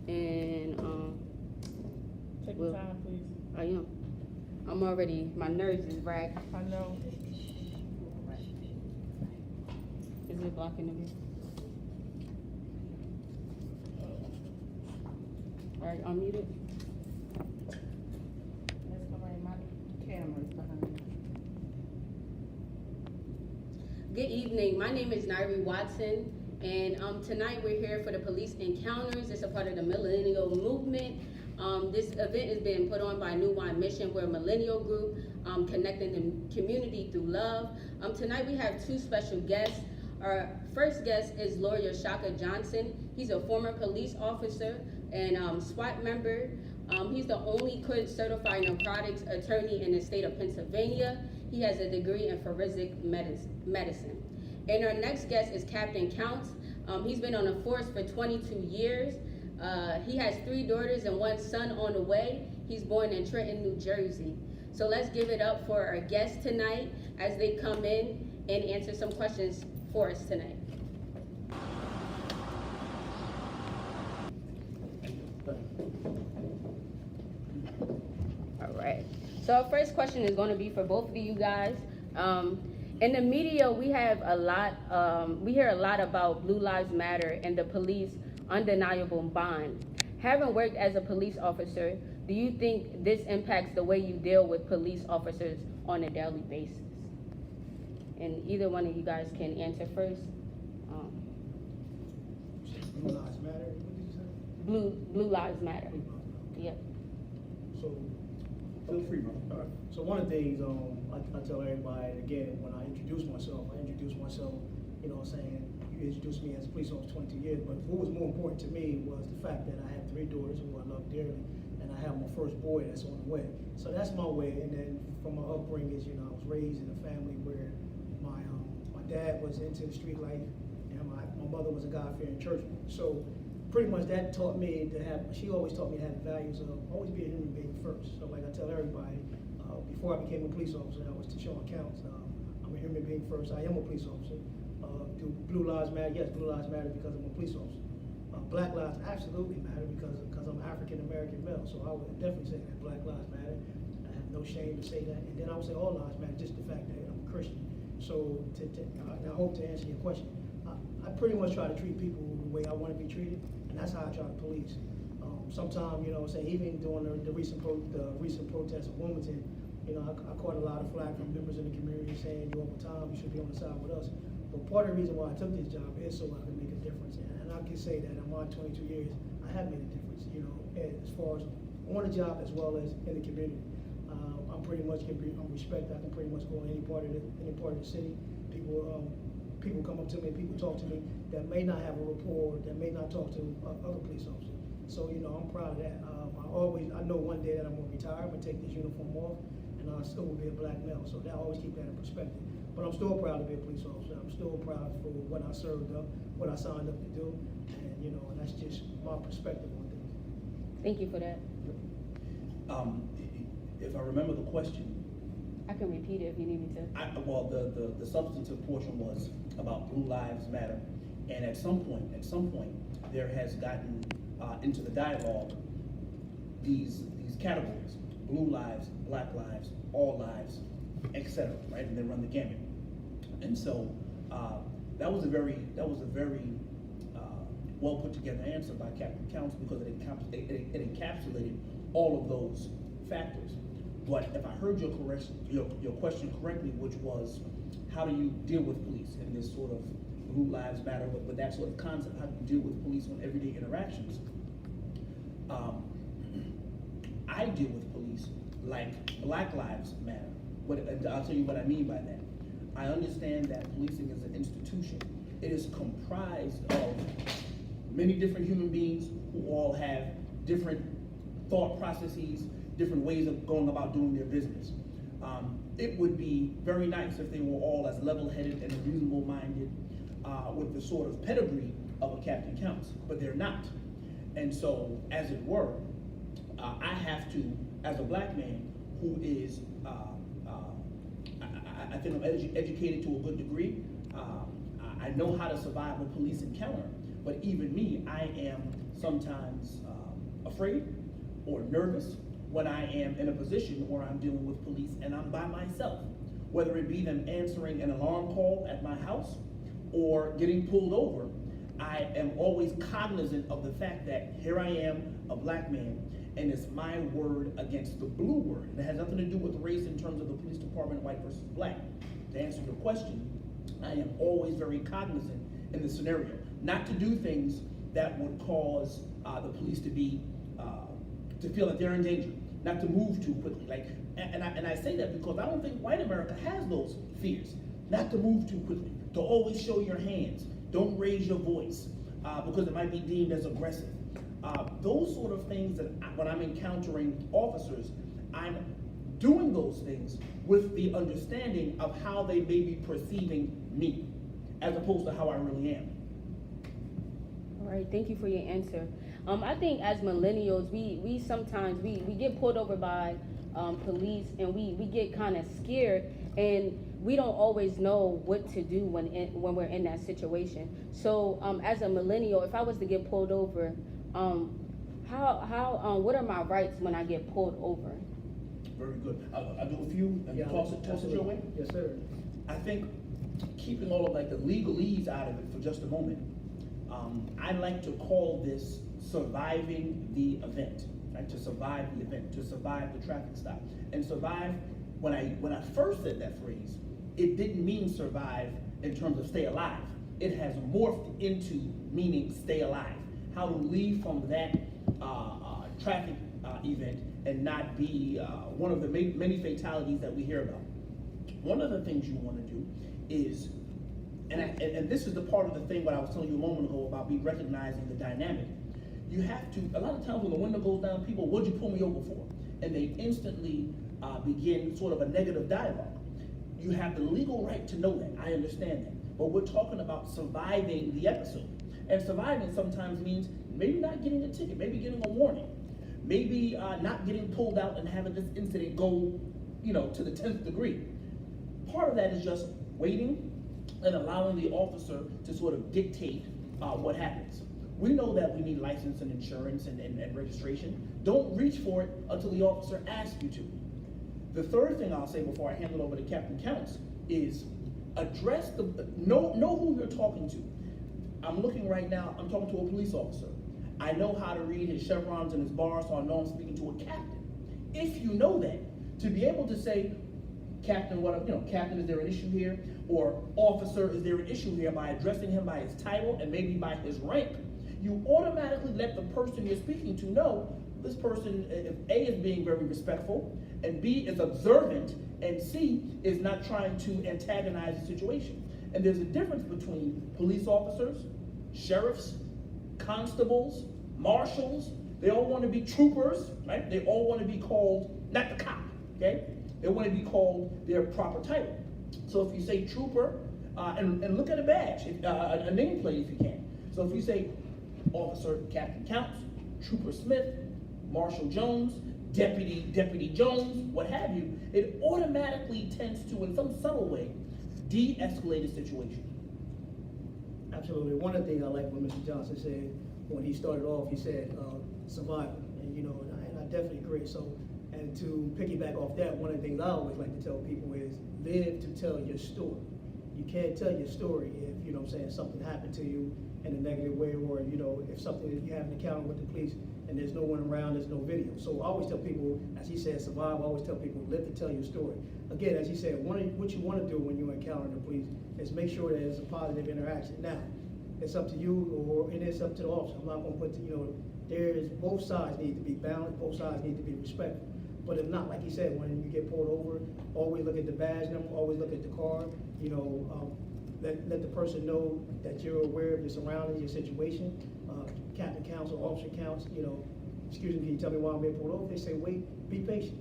and Take your time, please. I am. I'm already, my nerves is racked. I know. Is it blocking the view? All right, unmute it. That's alright, my camera's behind me. Good evening. My name is Nairi Watson, and tonight we're here for the police encounters. It's a part of the Millennium Movement. This event is being put on by New Wine Mission. We're a millennial group connecting the community through love. Tonight we have two special guests. Our first guest is lawyer Shaka Johnson. He's a former police officer and SWAT member. He's the only CUD certified narcotics attorney in the state of Pennsylvania. He has a degree in forensic medicine. And our next guest is Captain Counts. He's been on the force for 22 years. He has 3 daughters and 1 son on the way. He's born in Trenton, New Jersey. So let's give it up for our guests tonight as they come in and answer some questions for us tonight. All right. So our first question is going to be for both of you guys. In the media, we have a lot. We hear a lot about Blue Lives Matter and the police undeniable bond. Having worked as a police officer, do you think this impacts the way you deal with police officers on a daily basis? And either one of you guys can answer first. Blue Lives Matter, what did you say? Blue Lives Matter. Yep. So, feel free, bro. All right. So one of the things I tell everybody, again, when I introduce myself, you know what I'm saying, you introduced me as a police officer 22 years, but what was more important to me was the fact that I have 3 daughters who I love dearly, and I have my first boy that's on the way. So that's my way, and then from my upbringing, you know, I was raised in a family where my dad was into the street life, and my mother was a God-fearing churchman. So pretty much that taught me to have, she always taught me to have the values of always be a human being first. So like I tell everybody, before I became a police officer, I was Deshaun Counts. I'm a human being first. I am a police officer. Do Blue Lives Matter? Yes, Blue Lives Matter because I'm a police officer. Black lives absolutely matter because I'm African American male. So I would definitely say that Black lives matter. I have no shame to say that. And then I would say all lives matter, just the fact that I'm a Christian. So I hope to answer your question. I pretty much try to treat people the way I want to be treated, and that's how I try to police. Sometimes, you know, say even during the recent protests of Wilmington, you know, I caught a lot of flack from members in the community saying, "You over time, you should be on the side with us." But part of the reason why I took this job is so I can make a difference, and I can say that in my 22 years, I have made a difference. You know, as far as on the job as well as in the community. I'm pretty much I'm respect. I can pretty much go in any part of the city. People come up to me, people talk to me that may not have a rapport, that may not talk to other police officers. So, you know, I'm proud of that. I know one day that I'm gonna retire, I'm gonna take this uniform off, and I still will be a black male. So that I always keep that in perspective. But I'm still proud to be a police officer. I'm still proud for what I served up, what I signed up to do, and you know, and that's just my perspective on things. Thank you for that. If I remember the question, I can repeat it if you need me to. the substantive portion was about Blue Lives Matter, and at some point, there has gotten into the dialogue these categories: blue lives, black lives, all lives, etc. Right, and they run the gamut. And so that was a very well put together answer by Captain Counts because it encapsulated all of those factors. But if I heard your question correctly, which was, how do you deal with police in this sort of Blue Lives Matter, with that sort of concept, how do you deal with police on everyday interactions? I deal with police like Black Lives Matter. I'll tell you what I mean by that. I understand that policing is an institution. It is comprised of many different human beings who all have different thought processes, different ways of going about doing their business. It would be very nice if they were all as level-headed and reasonable-minded with the sort of pedigree of a Captain Counts, but they're not. And so, as it were, I have to, as a black man who is, I think I'm educated to a good degree, I know how to survive a police encounter, but even me, I am sometimes afraid or nervous when I am in a position where I'm dealing with police and I'm by myself, whether it be them answering an alarm call at my house or getting pulled over. I am always cognizant of the fact that here I am, a black man, and it's my word against the blue word. And it has nothing to do with race in terms of the police department, white versus black. To answer your question, I am always very cognizant in the scenario, not to do things that would cause the police to be to feel that they're in danger, not to move too quickly. And I say that because I don't think white America has those fears. Not to move too quickly, to always show your hands, don't raise your voice because it might be deemed as aggressive. Those sort of things that when I'm encountering officers, I'm doing those things with the understanding of how they may be perceiving me, as opposed to how I really am. All right, thank you for your answer. I think as millennials, we sometimes we get pulled over by police, and we get kind of scared, and we don't always know what to do when we're in that situation. So as a millennial, if I was to get pulled over, what are my rights when I get pulled over? Very good. I'll do a few and toss it your way. Yes, sir. I think keeping all of like the legalese out of it for just a moment, I like to call this surviving the event, right? To survive the event, to survive the traffic stop. And survive, when I first said that phrase, it didn't mean survive in terms of stay alive. It has morphed into meaning stay alive. How to leave from that traffic event and not be one of the many fatalities that we hear about. One of the things you want to do is, and this is the part of the thing what I was telling you a moment ago about me recognizing the dynamic. You have to, a lot of times when the window goes down, people, what'd you pull me over for? And they instantly begin sort of a negative dialogue. You have the legal right to know that, I understand that. But we're talking about surviving the episode. And surviving sometimes means maybe not getting a ticket, maybe getting a warning, maybe not getting pulled out and having this incident go, to the 10th degree. Part of that is just waiting and allowing the officer to sort of dictate what happens. We know that we need license and insurance and registration. Don't reach for it until the officer asks you to. The third thing I'll say before I hand it over to Captain Counts is address know who you're talking to. I'm looking right now, I'm talking to a police officer. I know how to read his chevrons and his bars, so I know I'm speaking to a captain. If you know that, to be able to say, Captain, Captain, is there an issue here? Or Officer, is there an issue here, by addressing him by his title and maybe by his rank, you automatically let the person you're speaking to know this person, if A, is being very respectful, and B, is observant, and C, is not trying to antagonize the situation. And there's a difference between police officers, sheriffs, constables, marshals. They all want to be troopers, right? They all want to be called, not the cop, okay? They want to be called their proper title. So if you say trooper, and look at a badge, a nameplate if you can. So if you say Officer Captain Counts, Trooper Smith, Marshal Jones, Deputy Jones, what have you, it automatically tends to, in some subtle way, de-escalate a situation. Absolutely. One of the things I like what Mr. Johnson said when he started off, he said survival, and I definitely agree. So, and to piggyback off that, one of the things I always like to tell people is live to tell your story. You can't tell your story if something happened to you in a negative way, or if something that you have an encounter with the police and there's no one around, there's no video. So I always tell people, as he said, survive. I always tell people live to tell your story. Again, as he said, what you want to do when you encounter the police is make sure that it's a positive interaction. Now, it's up to you, and it's up to the officer. I'm not going to put there's both sides need to be balanced, both sides need to be respectful. But if not, like he said, when you get pulled over, always look at the badge number, always look at the car. Let the person know that you're aware of your surroundings, your situation. Captain counts or officer counts. Excuse me, can you tell me why I'm being pulled over? They say, wait, be patient.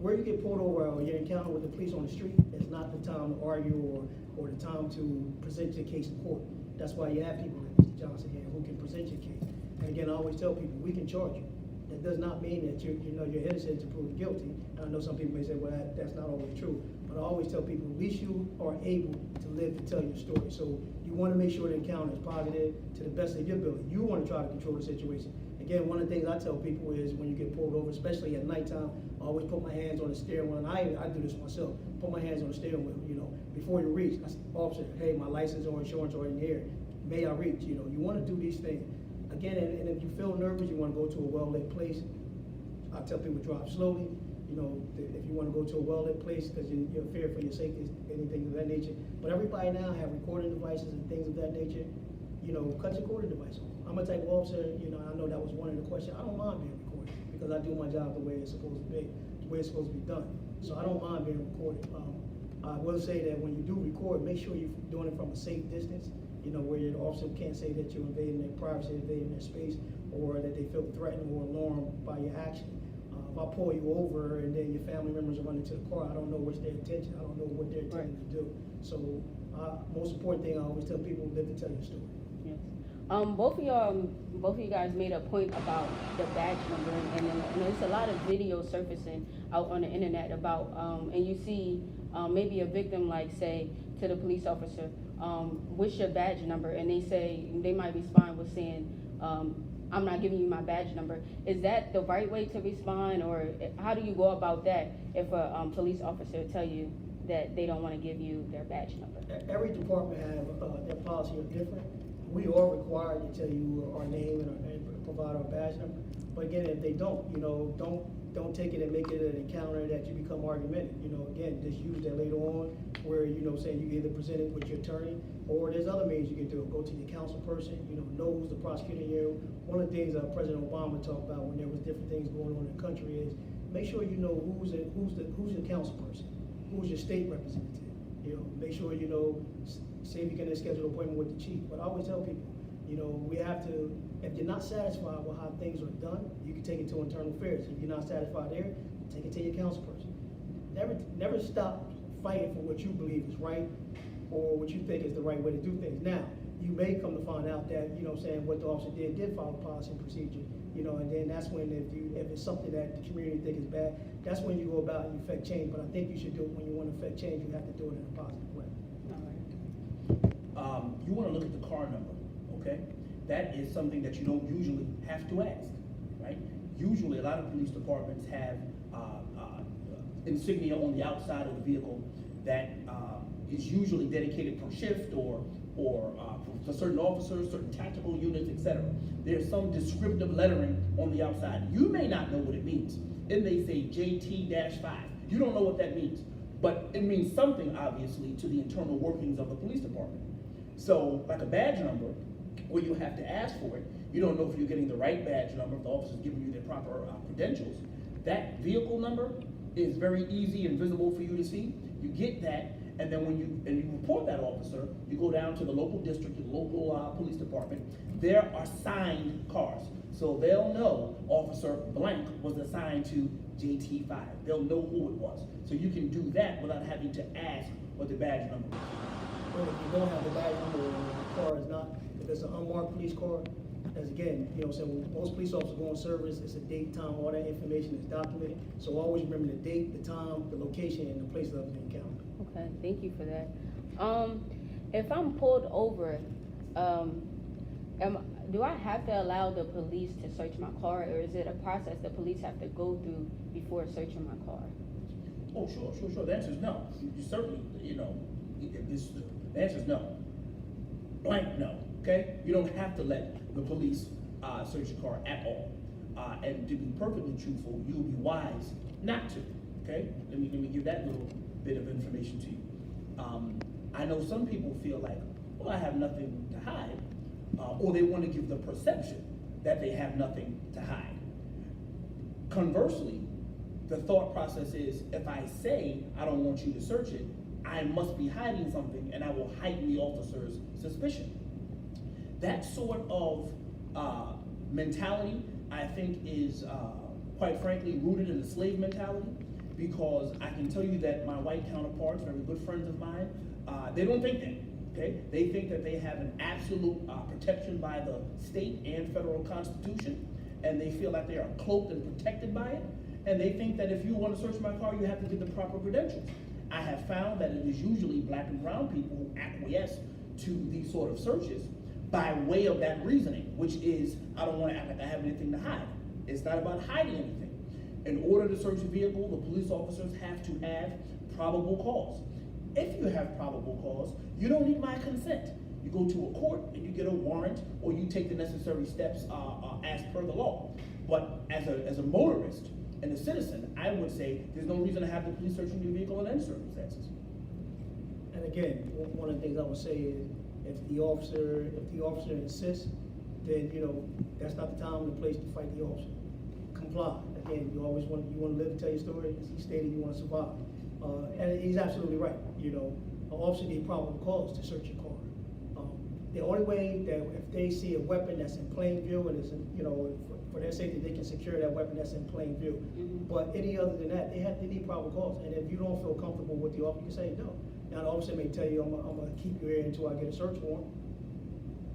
Where you get pulled over or your encounter with the police on the street is not the time to argue or the time to present your case in court. That's why you have people like Mr. Johnson here who can present your case. And again, I always tell people, we can charge you. That does not mean that you're innocent to prove guilty. And I know some people may say, well, that's not always true. But But I always tell people, at least you are able to live to tell your story. So you want to make sure the encounter is positive to the best of your ability. You want to try to control the situation. Again, one of the things I tell people is when you get pulled over, especially at nighttime, I always put my hands on the steering wheel, and I do this myself. Put my hands on the steering wheel, you know, before you reach. I say, officer, hey, my license or insurance are in here. May I reach? You know, you want to do these things. Again, and if you feel nervous, you want to go to a well-lit place. I tell people drive slowly. You know, if you want to go to a well-lit place because you're fear for your safety, anything of that nature. But everybody now have recording devices and things of that nature. You know, cut your recording device off. I'm a type of officer, you know, I know that was one of the questions. I don't mind being recorded because I do my job the way it's supposed to be, the way it's supposed to be done. So I don't mind being recorded. I will say that when you do record, make sure you're doing it from a safe distance, you know, where your officer can't say that you're invading their privacy, invading their space, or that they feel threatened or alarmed by your action. If I pull you over and then your family members are running to the car, I don't know what's their intention. I don't know what they're intending to do. So most important thing I always tell people, live to tell your story. Yes. Both of you guys made a point about the badge number, and there's a lot of videos surfacing out on the internet about, and you see maybe a victim like say to the police officer, what's your badge number? And they might respond with saying, I'm not giving you my badge number. Is that the right way to respond, or how do you go about that if a police officer tell you that they don't want to give you their badge number? Every department have their policy are different. We are required to tell you our name and provide our badge number. But again, if they don't, you know, don't take it and make it an encounter that you become argumentative. You know, again, just use that later on where, you know, saying you can either present it with your attorney, or there's other means you can do it. Go to your counsel person, you know who's the prosecuting you. One of the things President Obama talked about when there was different things going on in the country is make sure you know who's your counsel person, who's your state representative. You know, make sure you know, say if you can schedule an appointment with the chief. But I always tell people, you know, we have to, if you're not satisfied with how things are done, you can take it to internal affairs. If you're not satisfied there, take it to your counsel person. Never stop fighting for what you believe is right or what you think is the right way to do things. Now, you may come to find out that, you know, saying what the officer did follow policy and procedure, you know, and then that's when if it's something that the community think is bad, that's when you go about and you affect change. But I think you should do it when you want to affect change, you have to do it in a positive way. You want to look at the car number, okay? That is something that you don't usually have to ask, right? Usually, a lot of police departments have insignia on the outside of the vehicle that is usually dedicated per shift or for certain officers, certain tactical units, etc. There's some descriptive lettering on the outside. You may not know what it means. It may say JT-5. You don't know what that means, but it means something, obviously, to the internal workings of the police department. So, like a badge number, where you have to ask for it, you don't know if you're getting the right badge number, if the officer's giving you their proper credentials. That vehicle number is very easy and visible for you to see. You get that, and then when you report that officer, you go down to the local district, the local police department. There are signed cars, so they'll know Officer Blank was assigned to JT5. They'll know who it was. So you can do that without having to ask what the badge number is. Well, if you don't have the badge number or the car is not, if it's an unmarked police car, as again, you know, so when most police officers go on service, it's a date, time, all that information is documented. So always remember the date, the time, the location, and the place of the encounter. Okay, thank you for that. If I'm pulled over, do I have to allow the police to search my car, or is it a process the police have to go through before searching my car? Oh, sure. The answer is no. You certainly, you know, the answer is no. Blank no, okay? You don't have to let the police search your car at all. And to be perfectly truthful, you would be wise not to, okay? Let me give that little bit of information to you. I know some people feel like, well, I have nothing to hide, or they want to give the perception that they have nothing to hide. Conversely, the thought process is, if I say I don't want you to search it, I must be hiding something, and I will heighten the officer's suspicion. That sort of mentality, I think, is quite frankly rooted in the slave mentality, because I can tell you that my white counterparts, very good friends of mine, they don't think that. Okay? They think that they have an absolute protection by the state and federal constitution, and they feel like they are cloaked and protected by it, and they think that if you want to search my car, you have to give the proper credentials. I have found that it is usually black and brown people who acquiesce to these sort of searches by way of that reasoning, which is, I don't want to act like I have anything to hide. It's not about hiding anything. In order to search a vehicle, the police officers have to have probable cause. If you have probable cause, you don't need my consent. You go to a court and you get a warrant, or you take the necessary steps as per the law. But as a motorist and a citizen, I would say there's no reason to have the police searching your vehicle in any circumstances. And again, one of the things I would say is, if the officer insists, then, you know, that's not the time and the place to fight the officer. Comply. Again, you want to live and tell your story. As he stated, you want to survive. And he's absolutely right. You know, an officer needs probable cause to search your car. The only way that if they see a weapon that's in plain view and is, you know, for their safety, they can secure that weapon that's in plain view. Mm-hmm. But any other than that, they need probable cause. And if you don't feel comfortable with the officer, you can say no. Now the officer may tell you, I'm gonna keep you here until I get a search warrant.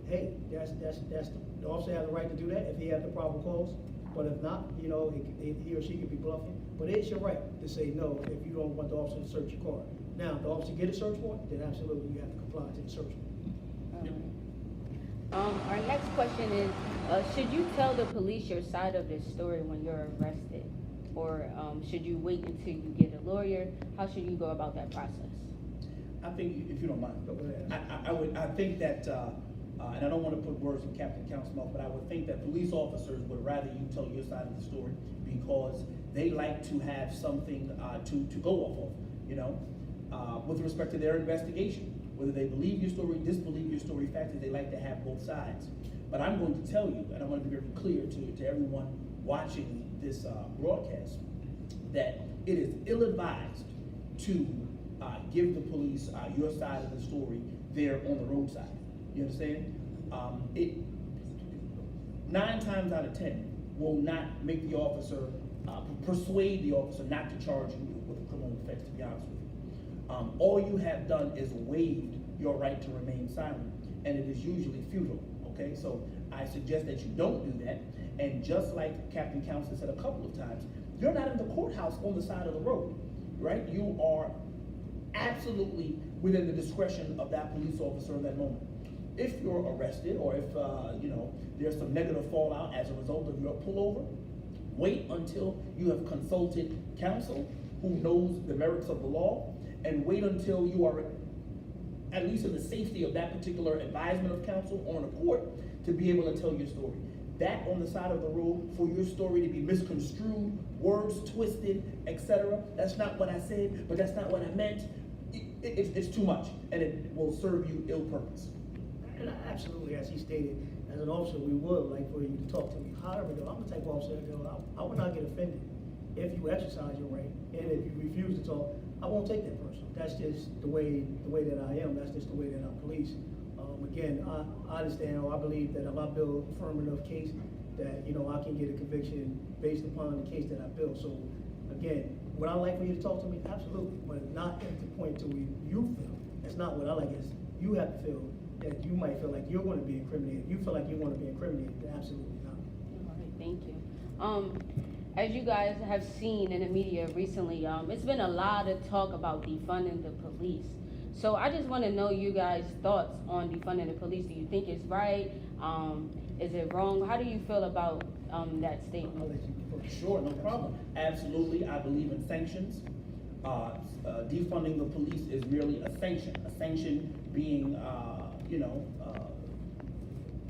Hey, the officer has the right to do that if he has the probable cause. But if not, you know, he or she could be bluffing. But it's your right to say no if you don't want the officer to search your car. Now, if the officer get a search warrant, then absolutely you have to comply to the search warrant. Our next question is, should you tell the police your side of the story when you're arrested? Or should you wait until you get a lawyer? How should you go about that process? I think, if you don't mind, I think that, and I don't want to put words in Captain Count's mouth, but I would think that police officers would rather you tell your side of the story because they like to have something to go off of, you know, with respect to their investigation. Whether they believe your story, disbelieve your story, fact is they like to have both sides. But I'm going to tell you, and I'm going to be very clear to everyone watching this broadcast, that it is ill-advised to give the police your side of the story there on the roadside. You understand? 9 times out of 10 will not make the officer, persuade the officer not to charge you with a criminal offense, to be honest with you. All you have done is waived your right to remain silent, and it is usually futile, okay? So I suggest that you don't do that, and just like Captain Counsel said a couple of times, you're not in the courthouse on the side of the road, right? You are absolutely within the discretion of that police officer in that moment. If you're arrested, or if you know, there's some negative fallout as a result of your pullover, wait until you have consulted counsel who knows the merits of the law, and wait until you are at least in the safety of that particular advisement of counsel on a court to be able to tell your story. That on the side of the road, for your story to be misconstrued, words twisted, etc. That's not what I said, but that's not what I meant. It's too much, and it will serve you ill purpose. And absolutely, as he stated, as an officer, we would like for you to talk to me. However, though, I'm the type of officer that I would not get offended if you exercise your right, and if you refuse to talk, I won't take that person. That's just the way that I am. That's just the way that I police. Again, I understand, or I believe that if I build a firm enough case, that, you know, I can get a conviction based upon the case that I build. So again, would I like for you to talk to me? Absolutely, but not at the point to where you feel. That's not what I like. Is you have to feel that you might feel like you're going to be incriminated. You feel like you want to be incriminated. Absolutely not. All right, thank you. As you guys have seen in the media recently, it's been a lot of talk about defunding the police. So I just want to know you guys' thoughts on defunding the police. Do you think it's right? Is it wrong? How do you feel about that statement? I'll let you go first. Sure, no problem. Absolutely, I believe in sanctions. Defunding the police is merely a sanction. A sanction being,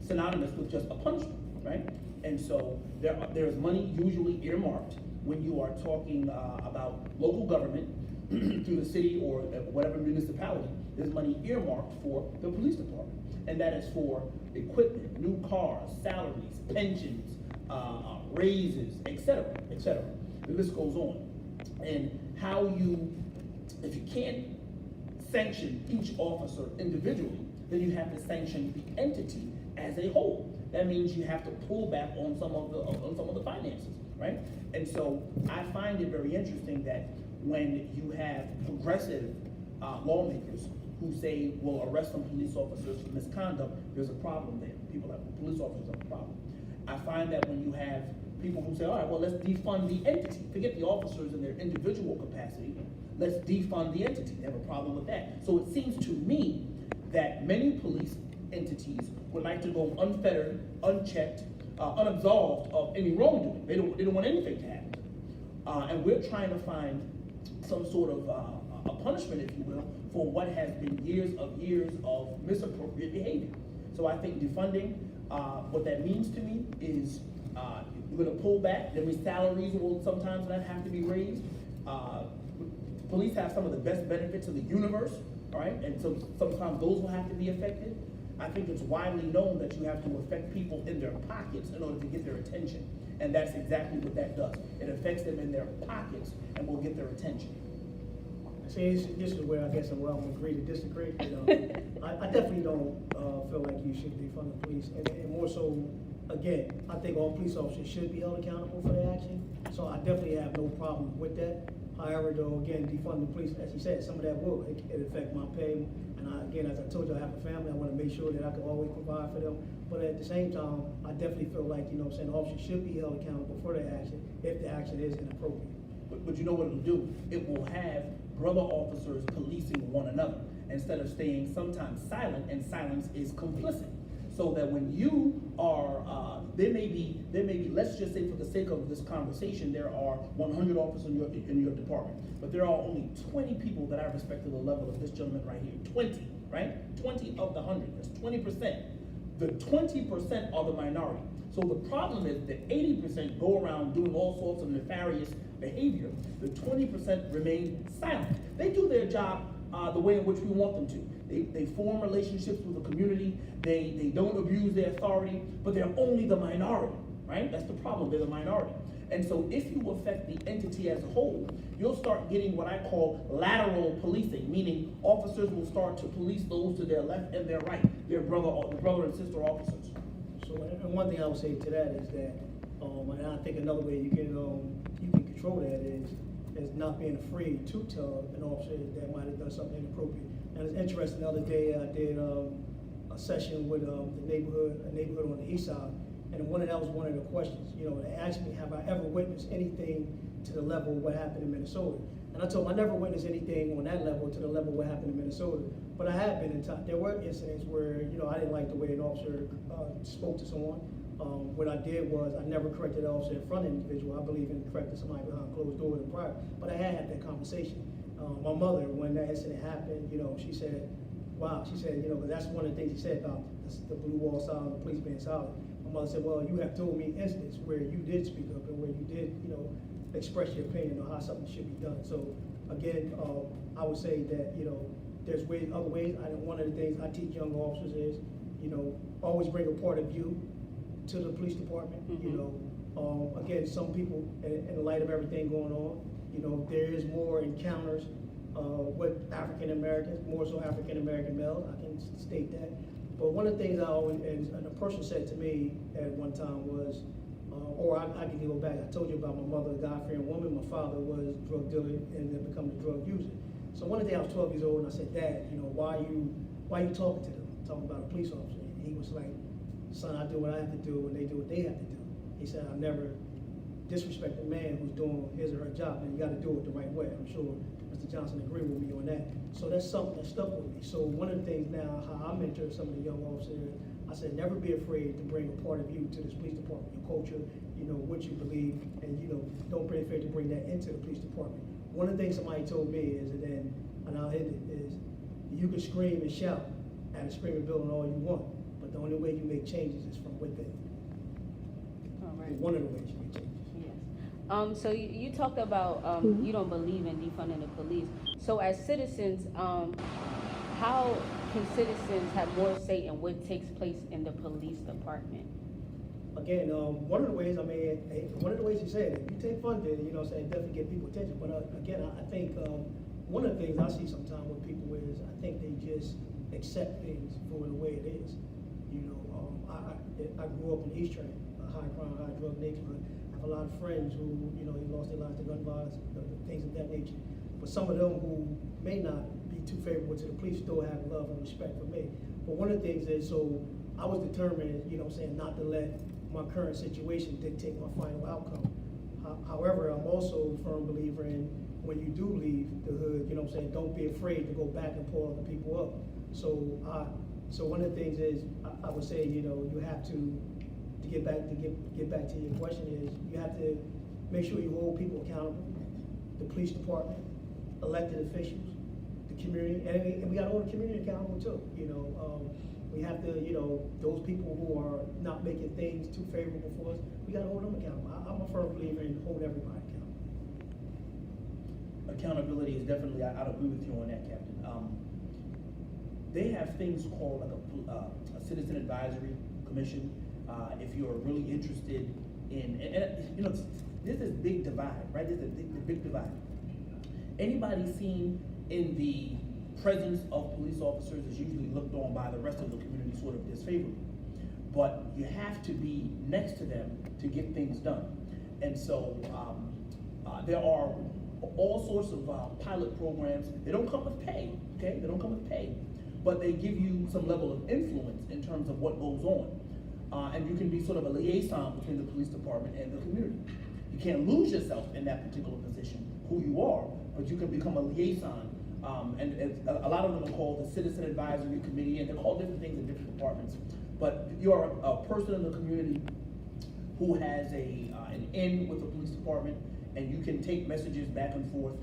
synonymous with just a punishment, right? And so there's money usually earmarked when you are talking about local government through the city or whatever municipality. There's money earmarked for the police department, and that is for equipment, new cars, salaries, pensions, raises, etc., etc. The list goes on. And how if you can't sanction each officer individually, then you have to sanction the entity as a whole. That means you have to pull back on some of the finances, right? And so I find it very interesting that when you have progressive lawmakers who say, well, arrest some police officers for misconduct, there's a problem there. Police officers have a problem. I find that when you have people who say, all right, well, let's defund the entity, forget the officers in their individual capacity, let's defund the entity. They have a problem with that. So it seems to me that many police entities would like to go unfettered, unchecked, unabsolved of any wrongdoing. They don't want anything to happen. And we're trying to find some sort of a punishment, if you will, for what has been years of misappropriate behavior. So I think defunding, what that means to me is you're going to pull back. That means salaries will sometimes not have to be raised. Police have some of the best benefits in the universe, all right? And so sometimes those will have to be affected. I think it's widely known that you have to affect people in their pockets in order to get their attention. And that's exactly what that does. It affects them in their pockets and will get their attention. See, this is where I guess I'm agree to disagree. I definitely don't feel like you should defund the police, and more so, again, I think all police officers should be held accountable for their action. So I definitely have no problem with that. However, though, again, defund the police, as you said, some of that will it affect my pay. And again, as I told you, I have a family. I want to make sure that I can always provide for them. But at the same time, I definitely feel like officers should be held accountable for their action if the action is inappropriate. But you know what it'll do? It will have brother officers policing one another instead of staying sometimes silent, and silence is complicit. So that when you are, there may be, let's just say for the sake of this conversation, there are 100 officers in your department, but there are only 20 people that I respect to the level of this gentleman right here. 20, right? 20 of the 100, that's 20%. The 20% are the minority. So the problem is that 80% go around doing all sorts of nefarious behavior. The 20% remain silent. They do their job the way in which we want them to. They form relationships with the community. They don't abuse their authority, but they're only the minority, right? That's the problem, they're the minority. And so if you affect the entity as a whole, you'll start getting what I call lateral policing, meaning officers will start to police those to their left and their right, their brother and sister officers. So, and one thing I would say to that is that, and I think another way you can control that is not being afraid to tell an officer that might have done something inappropriate. And it's interesting, the other day I did a session with a neighborhood on the east side, and that was one of the questions. They asked me, have I ever witnessed anything to the level of what happened in Minnesota? And I told them I never witnessed anything on that level to the level of what happened in Minnesota. But I have been in time. There were incidents where I didn't like the way an officer spoke to someone. What I did was I never corrected the officer in front of an individual. I believe in correcting somebody behind closed doors and prior. But I had that conversation. My mother, when that incident happened, she said, wow, she said, because that's one of the things she said about the blue wall silent, the police being silent. My mother said, well, you have told me incidents where you did speak up and where you did, express your opinion on how something should be done. So again, I would say that, there's other ways. One of the things I teach young officers is, always bring a point of view to the police department. Mm-hmm. Again, some people, in light of everything going on, there is more encounters with African Americans, more so African American males. I can state that. But one of the things I always, and a person said to me at one time was, or I can go back. I told you about my mother, a God-fearing woman. My father was a drug dealer and then become a drug user. So one day I was 12 years old and I said, Dad, why are you talking to them? Talking about a police officer. And he was like, son, I do what I have to do and they do what they have to do. He said, I'll never disrespect a man who's doing his or her job, and you got to do it the right way. I'm sure Mr. Johnson agreed with me on that. So that's something that stuck with me. So one of the things now, how I mentor some of the young officers, I said, never be afraid to bring a part of you to this police department, your culture, what you believe, and don't be afraid to bring that into the police department. One of the things somebody told me is, and I'll end it, is you can scream and shout at a screaming building all you want, but the only way you make changes is from within. All right. One of the ways you make changes. Yes. So you talked about you don't believe in defunding the police. So as citizens, how can citizens have more say in what takes place in the police department? Again, one of the ways you said, if you take funding, definitely get people attention. But again, I think one of the things I see sometimes with people is I think they just accept things for the way it is. I grew up in East Train, a high crime, high drug neighborhood. I have a lot of friends who, they lost their lives to gun violence, things of that nature. But some of them who may not be too favorable to the police still have love and respect for me. But one of the things is, so I was determined, not to let my current situation dictate my final outcome. However, I'm also a firm believer in, when you do leave the hood, you know what I'm saying, don't be afraid to go back and pull other people up. So one of the things is, I would say, you know, you have to get back to your question is, you have to make sure you hold people accountable, the police department, elected officials, the community, and we got to hold the community accountable too. You know, we have to, you know, those people who are not making things too favorable for us, we got to hold them accountable. I'm a firm believer in holding everybody accountable. Accountability is definitely, I'd agree with you on that, Captain. They have things called like a citizen advisory commission. If you're really interested in, and you know, there's this big divide, right? There's the big divide. Anybody seen in the presence of police officers is usually looked on by the rest of the community sort of disfavorably. But you have to be next to them to get things done. And so there are all sorts of pilot programs. They don't come with pay, okay? They don't come with pay, but they give you some level of influence in terms of what goes on. And you can be sort of a liaison between the police department and the community. You can't lose yourself in that particular position, who you are, but you can become a liaison. And a lot of them are called the Citizen Advisory Committee, and they're called different things in different departments. But you're a person in the community who has an in with the police department, and you can take messages back and forth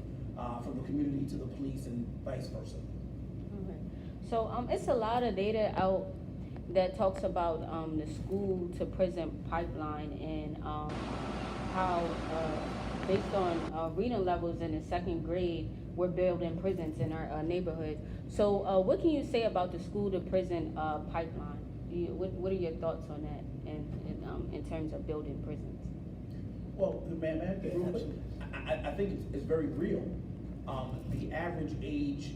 from the community to the police and vice versa. Okay. So it's a lot of data out that talks about the school to prison pipeline and how based on reading levels in the second grade, we're building prisons in our neighborhoods. So what can you say about the school to prison pipeline? What are your thoughts on that in terms of building prisons? Well, I think it's very real. The average age,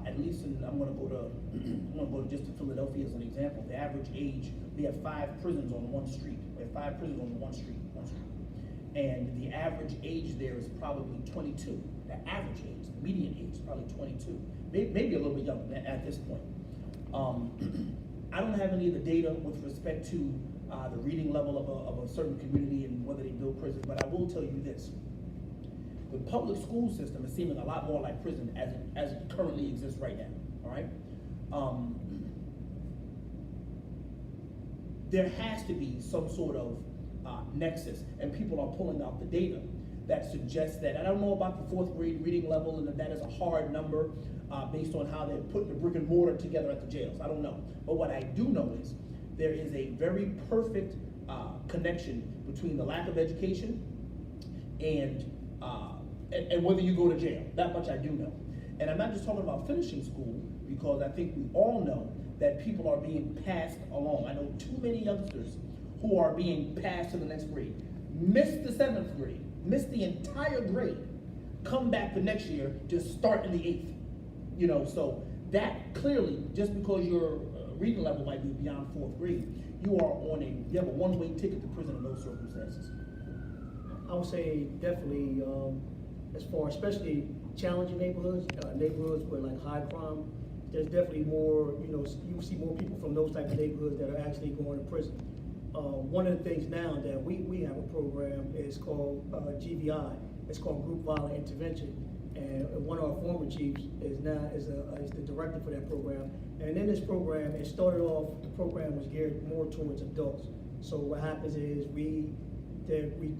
at least I'm going to go to just to Philadelphia as an example. The average age, we have 5 prisons on one street. We have 5 prisons on one street, and the average age there is probably 22. The average age, the median age is probably 22, maybe a little bit younger at this point. I don't have any of the data with respect to the reading level of a certain community and whether they build prisons, but I will tell you this. The public school system is seeming a lot more like prison as it currently exists right now, all right? There has to be some sort of nexus, and people are pulling out the data that suggests that. I don't know about the 4th grade reading level and if that is a hard number based on how they're putting the brick and mortar together at the jails. I don't know. But what I do know is there is a very perfect connection between the lack of education and whether you go to jail. That much I do know. And I'm not just talking about finishing school, because I think we all know that people are being passed along. I know too many youngsters who are being passed to the next grade, miss the 7th grade, miss the entire grade, come back the next year to start in the 8th. You know, so that clearly, just because your reading level might be beyond 4th grade, you have a one-way ticket to prison in those circumstances. I would say definitely, as far, especially challenging neighborhoods, neighborhoods with like high crime, there's definitely more, you know, you see more people from those type of neighborhoods that are actually going to prison. One of the things now that we have a program is called GVI. It's called Group Violent Intervention, and one of our former chiefs is the director for that program. And in this program, it started off, the program was geared more towards adults. So what happens is we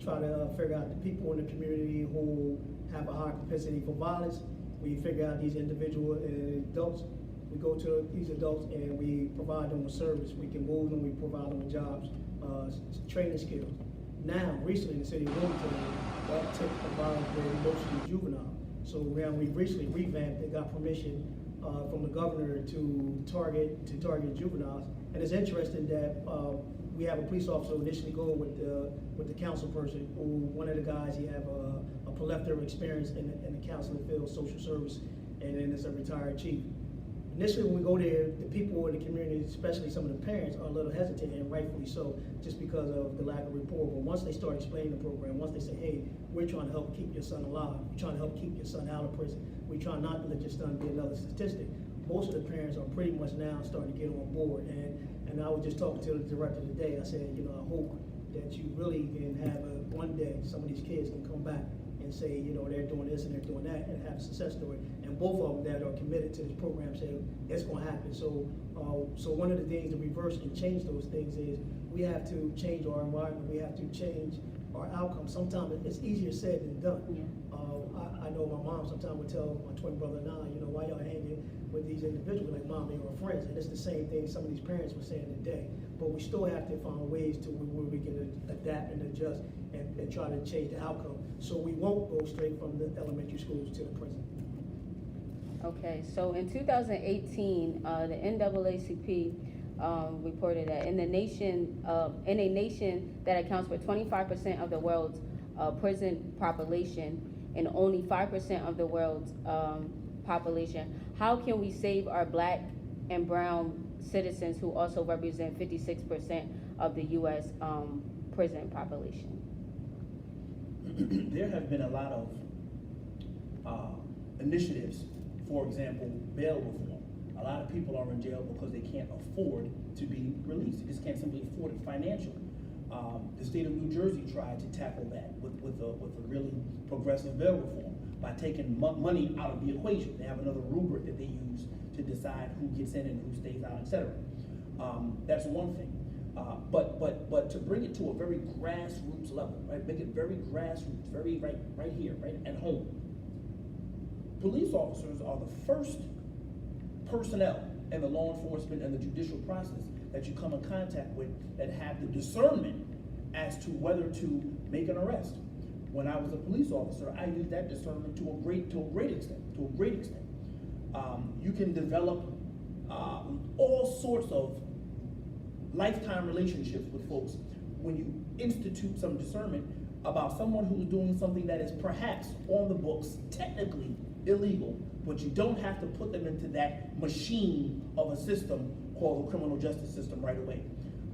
try to figure out the people in the community who have a high propensity for violence. We figure out these individual adults. We go to these adults and we provide them with service. We can move them, we provide them with jobs, training skills. Now, recently in the city of Wilmington, that uptick of violence rate mostly juvenile. So we recently revamped and got permission from the governor to target juveniles. And it's interesting that we have a police officer who initially go with the council person, who one of the guys, he have a plethora of experience in the counseling field, social service, and then it's a retired chief. Initially, when we go there, the people in the community, especially some of the parents, are a little hesitant, and rightfully so, just because of the lack of rapport. But once they start explaining the program, once they say, hey, we're trying to help keep your son alive, we're trying to help keep your son out of prison, we're trying not to let your son be another statistic, most of the parents are pretty much now starting to get on board. And I was just talking to the director today. I said, you know, I hope that you really can have one day, some of these kids can come back and say, you know, they're doing this and they're doing that, and have a success story. And both of them that are committed to this program say it's going to happen. So, so one of the things to reverse and change those things is we have to change our environment. We have to change our outcomes. Sometimes it's easier said than done. Yeah. I know my mom sometimes would tell my twin brother and I, you know, why y'all hanging with these individuals? Like, Mom, they were friends. And it's the same thing some of these parents were saying today. But we still have to find ways to where we can adapt and adjust and try to change the outcome. So we won't go straight from the elementary schools to the prison. Okay, so in 2018, the NAACP reported that in a nation that accounts for 25% of the world's prison population and only 5% of the world's population, how can we save our Black and brown citizens who also represent 56% of the U.S. Prison population? There have been a lot of initiatives. For example, bail reform. A lot of people are in jail because they can't afford to be released. They just can't simply afford it financially. The state of New Jersey tried to tackle that with a really progressive bail reform by taking money out of the equation. They have another rubric that they use to decide who gets in and who stays out, etc. That's one thing. But to bring it to a very grassroots level, right? Make it very grassroots, very right here, right at home. Police officers are the first personnel in the law enforcement and the judicial process that you come in contact with that have the discernment as to whether to make an arrest. When I was a police officer, I used that discernment to a great extent. You can develop all sorts of lifetime relationships with folks when you institute some discernment about someone who's doing something that is perhaps on the books, technically illegal, but you don't have to put them into that machine of a system called the criminal justice system right away.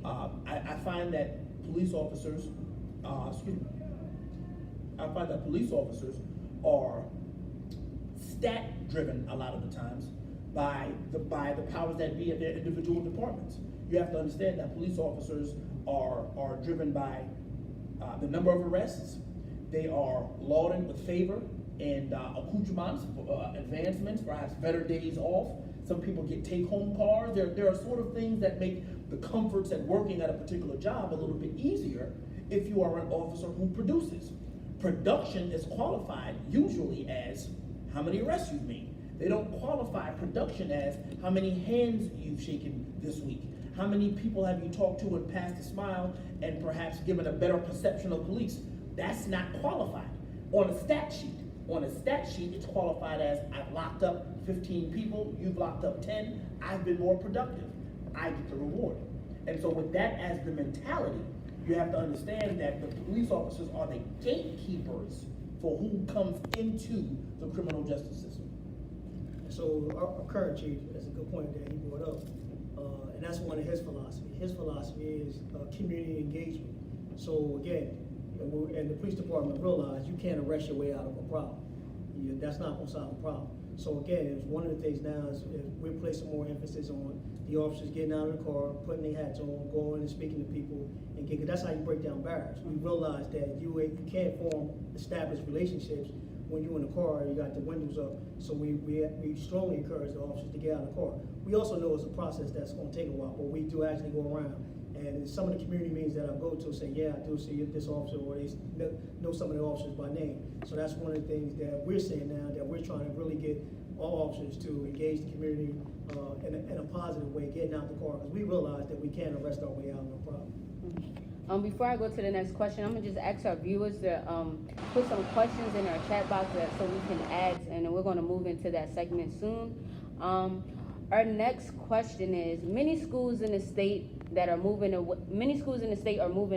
I find that police officers, are stat driven a lot of the times by the powers that be at their individual departments. You have to understand that police officers are driven by the number of arrests. They are lauded with favor and accoutrements, advancements, perhaps better days off. Some people get take-home cars. There are sort of things that make the comforts at working at a particular job a little bit easier if you are an officer who produces. Production is qualified usually as how many arrests you've made. They don't qualify production as how many hands you've shaken this week. How many people have you talked to and passed a smile and perhaps given a better perception of police? That's not qualified. On a stat sheet, it's qualified as I've locked up 15 people, you've locked up 10, I've been more productive. I get the reward. And so with that as the mentality, you have to understand that the police officers are the gatekeepers for who comes into the criminal justice system. So our current chief, that's a good point that he brought up, and that's one of his philosophy. His philosophy is community engagement. So again, and the police department realized you can't arrest your way out of a problem. That's not going to solve the problem. So again, it's one of the things now is we're placing more emphasis on the officers getting out of the car, putting their hats on, going and speaking to people, and that's how you break down barriers. We realize that you can't form established relationships when you're in the car and you got the windows up. So we strongly encourage the officers to get out of the car. We also know it's a process that's going to take a while, but we do actually go around. And some of the community meetings that I go to say, yeah, I do see this officer, or they know some of the officers by name. So that's one of the things that we're saying now, that we're trying to really get all officers to engage the community in a positive way, getting out the car, because we realize that we can't arrest our way out, no problem. Before I go to the next question, I'm gonna just ask our viewers to put some questions in our chat box so we can ask, and then we're gonna move into that segment soon. Our next question is: many schools in the state are moving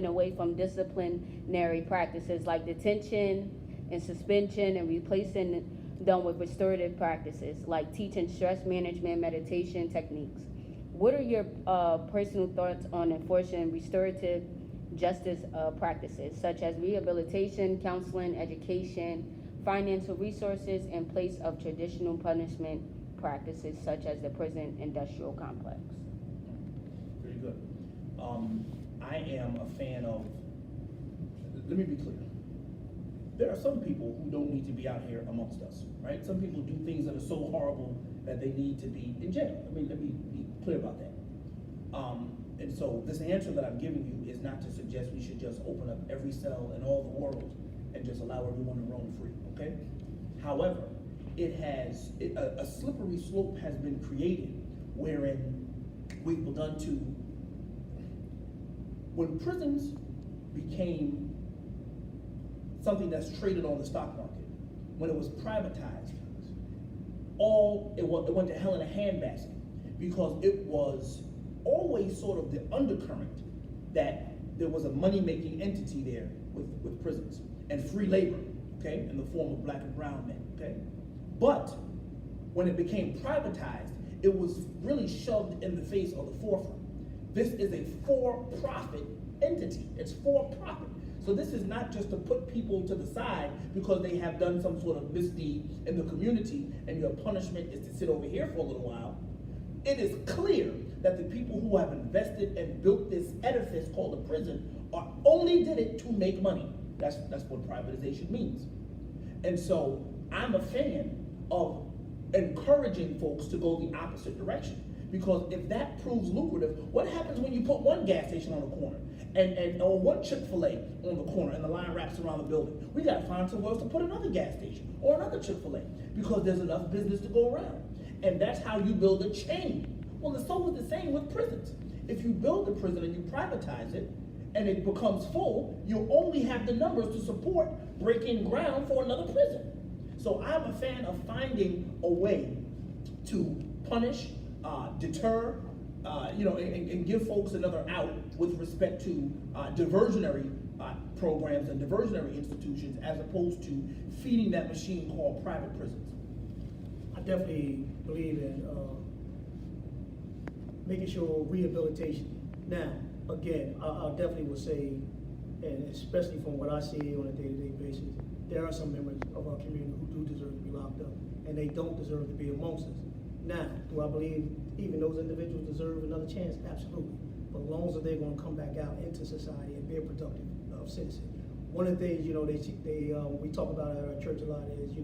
away from disciplinary practices like detention and suspension, and replacing them with restorative practices like teaching stress management, meditation techniques. What are your personal thoughts on enforcing restorative justice practices such as rehabilitation, counseling, education, financial resources in place of traditional punishment practices such as the prison industrial complex? Very good. I am a fan of let me be clear. There are some people who don't need to be out here amongst us, right? Some people do things that are so horrible that they need to be in jail. Let me be clear about that. And so this answer that I'm giving you is not to suggest we should just open up every cell in all the world and just allow everyone to roam free, okay? However, a slippery slope has been created wherein we've begun to, when prisons became something that's traded on the stock market, when it was privatized, it went to hell in a handbasket, because it was always sort of the undercurrent that there was a money-making entity there with prisons and free labor, okay, in the form of black and brown men, okay? But when it became privatized, it was really shoved in the face of the forefront. This is a for-profit entity. It's for-profit. So this is not just to put people to the side because they have done some sort of misdeed in the community and your punishment is to sit over here for a little while. It is clear that the people who have invested and built this edifice called a prison only did it to make money. That's what privatization means. And so I'm a fan of encouraging folks to go the opposite direction. Because if that proves lucrative, what happens when you put one gas station on the corner or one Chick-fil-A on the corner and the line wraps around the building? We got to find somewhere else to put another gas station or another Chick-fil-A because there's enough business to go around. And that's how you build a chain. Well, it's always the same with prisons. If you build a prison and you privatize it and it becomes full, you only have the numbers to support breaking ground for another prison. So I'm a fan of finding a way to punish, deter, and give folks another out with respect to diversionary programs and diversionary institutions as opposed to feeding that machine called private prisons. I definitely believe in making sure rehabilitation. Now, again, I definitely would say, and especially from what I see on a day-to-day basis, there are some members of our community who do deserve to be locked up, and they don't deserve to be amongst us. Now, do I believe even those individuals deserve another chance? Absolutely. But as long as they're going to come back out into society and be a productive citizen. One of the things, we talk about at our church a lot is,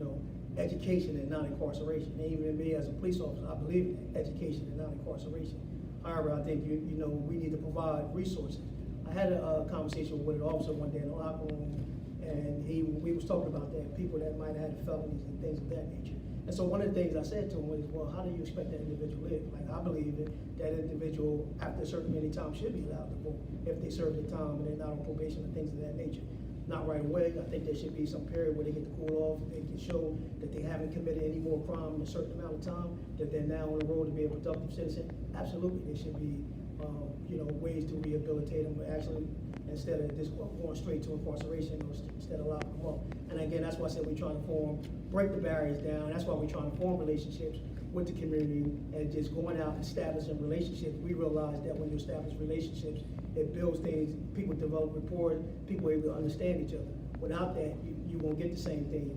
education and non-incarceration. And even me as a police officer, I believe in education and non-incarceration. However, I think, we need to provide resources. I had a conversation with an officer one day in the locker room, and we was talking about that, people that might have had felonies and things of that nature. And so one of the things I said to him was, well, how do you expect that individual to live? Like, I believe that individual, after a certain many time, should be allowed to vote if they serve their time and they're not on probation and things of that nature. Not right away. I think there should be some period where they get to cool off. They can show that they haven't committed any more crime in a certain amount of time, that they're now on the road to be a productive citizen. Absolutely, there should be, ways to rehabilitate them, but actually, instead of just going straight to incarceration, or instead of locking them up. And again, that's why I said we're trying to break the barriers down. That's why we're trying to form relationships with the community and just going out and establishing relationships. We realize that when you establish relationships, it builds things, people develop rapport, people are able to understand each other. Without that, you won't get the same thing.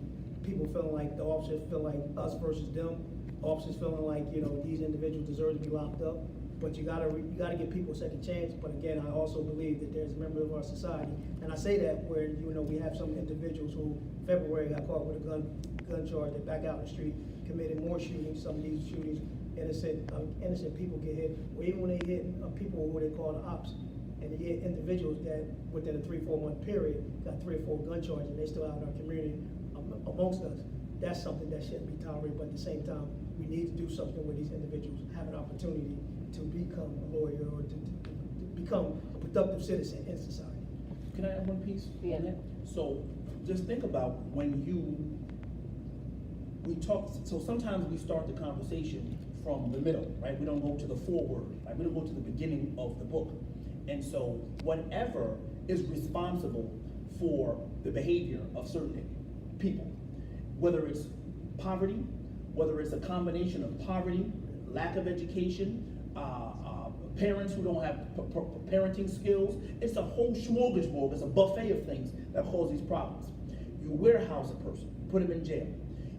People feeling like the officers feel like us versus them. Officers feeling like, these individuals deserve to be locked up. But you gotta give people a second chance. But again, I also believe that there's members of our society, and I say that where we have some individuals who February got caught with a gun charge. They back out in the street, committed more shootings. Some of these shootings, innocent people get hit, or even when they hit people who they call the ops, and they hit individuals that within a 3-4 month period got 3 or 4 gun charges, and they still out in our community amongst us. That's something that shouldn't be tolerated. But at the same time, we need to do something where these individuals have an opportunity to become a lawyer or to become a productive citizen in society. Can I add one piece? Yeah. So just think about when we talk, so sometimes we start the conversation from the middle, right? We don't go to the foreword, right? We don't go to the beginning of the book. And so whatever is responsible for the behavior of certain people, whether it's poverty, whether it's a combination of poverty, lack of education, parents who don't have parenting skills. It's a whole smorgasbord. It's a buffet of things that cause these problems. You warehouse a person, put them in jail.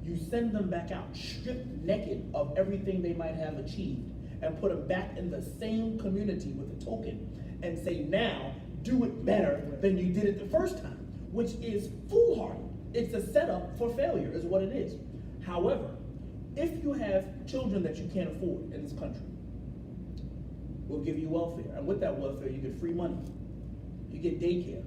You send them back out, stripped naked of everything they might have achieved, and put them back in the same community with a token and say, now, do it better than you did it the first time. which is foolhardy. It's a setup for failure, is what it is. However, if you have children that you can't afford in this country, we'll give you welfare. And with that welfare, you get free money. You get daycare.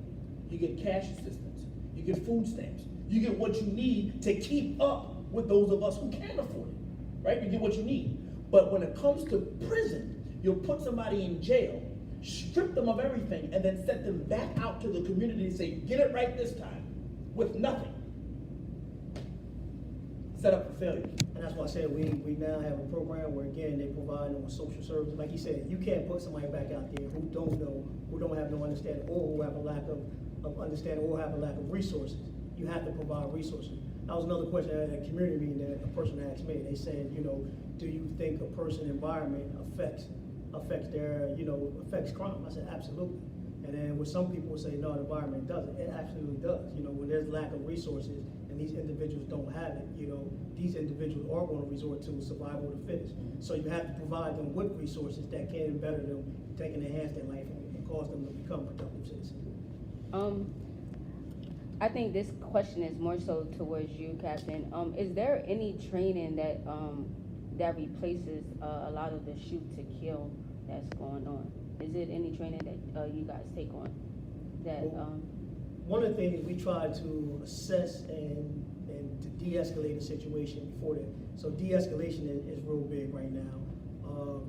You get cash assistance. You get food stamps. You get what you need to keep up with those of us who can't afford it, right? You get what you need. But when it comes to prison, you'll put somebody in jail, strip them of everything, and then send them back out to the community and say, get it right this time, with nothing. Set up for failure. And that's why I said we now have a program where, again, they provide them with social services. Like you said, you can't put somebody back out there who don't know, who don't have no understanding, or who have a lack of understanding, or have a lack of resources. You have to provide resources. That was another question at a community meeting that a person asked me. They said, you know, do you think a person environment affects crime? I said, absolutely. And then with some people say, no, the environment doesn't. It absolutely does. You know, when there's lack of resources and these individuals don't have it, you know, these individuals are going to resort to survival of the fittest. So you have to provide them with resources that can better them, that can enhance their life and cause them to become productive citizens. I think this question is more so towards you, Captain. Is there any training that that replaces a lot of the shoot to kill that's going on? Is it any training that you guys take on? That one of the things we try to assess and to de-escalate a situation before that. So de-escalation is real big right now.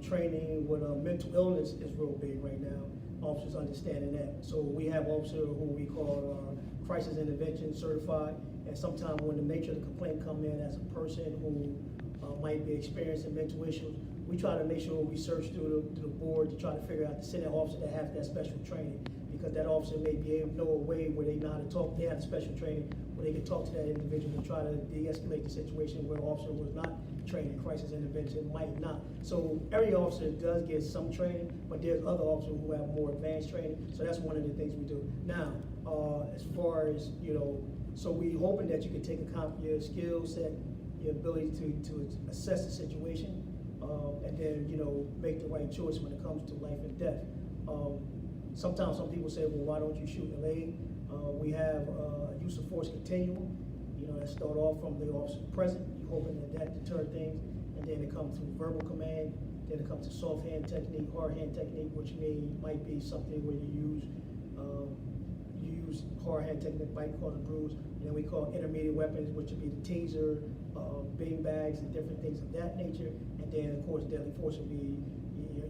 Training with mental illness is real big right now. Officers understanding that. So we have officers who we call crisis intervention certified, and sometimes when the nature of the complaint come in as a person who might be experiencing mental issues, we try to make sure we search through the board to try to figure out to send an officer that has that special training, because that officer may be able to know a way where they know how to talk. They have the special training where they can talk to that individual and try to de-escalate the situation where the officer was not trained in crisis intervention, might not. So every officer does get some training, but there's other officers who have more advanced training. So that's one of the things we do. Now, as far as, you know, so we hoping that you can take account of your skill set, your ability to assess the situation, and then, you know, make the right choice when it comes to life and death. Sometimes some people say, well, why don't you shoot in the leg? We have use of force continuum, you know, that start off from the officer present. You're hoping that deter things, and then it comes through verbal command. Then it comes to soft hand technique, hard hand technique, which might be something where you use hard hand technique, might call the bruise. And then we call intermediate weapons, which would be the taser, bean bags, and different things of that nature. And then, of course, deadly force would be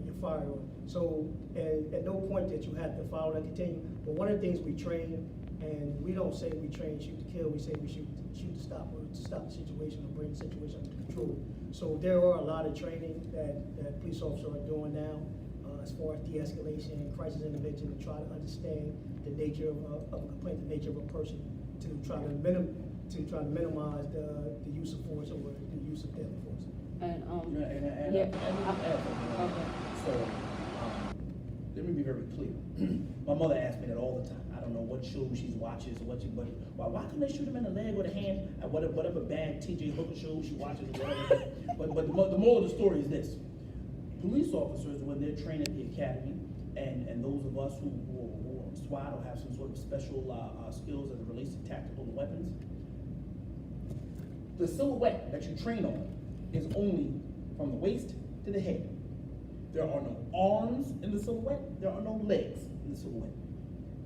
your firearm. So, at no point that you have to follow that continuum. But one of the things we train, and we don't say we train shoot to kill, we say we shoot to stop, or to stop the situation or bring the situation under control. So there are a lot of training that police officers are doing now as far as de-escalation and crisis intervention, to try to understand the nature of a complaint, the nature of a person, to try to minimize the use of force or the use of deadly force. and Okay. So, let me be very clear. My mother asked me that all the time. I don't know what show she watches or but why couldn't they shoot him in the leg or the hand? Whatever bad TJ Hooker show she watches or whatever. but the moral of the story is this: police officers, when they're trained at the academy, and those of us who are SWAT or have some sort of special skills as it relates to tactical weapons, the silhouette that you train on is only from the waist to the head. There are no arms in the silhouette. There are no legs in the silhouette.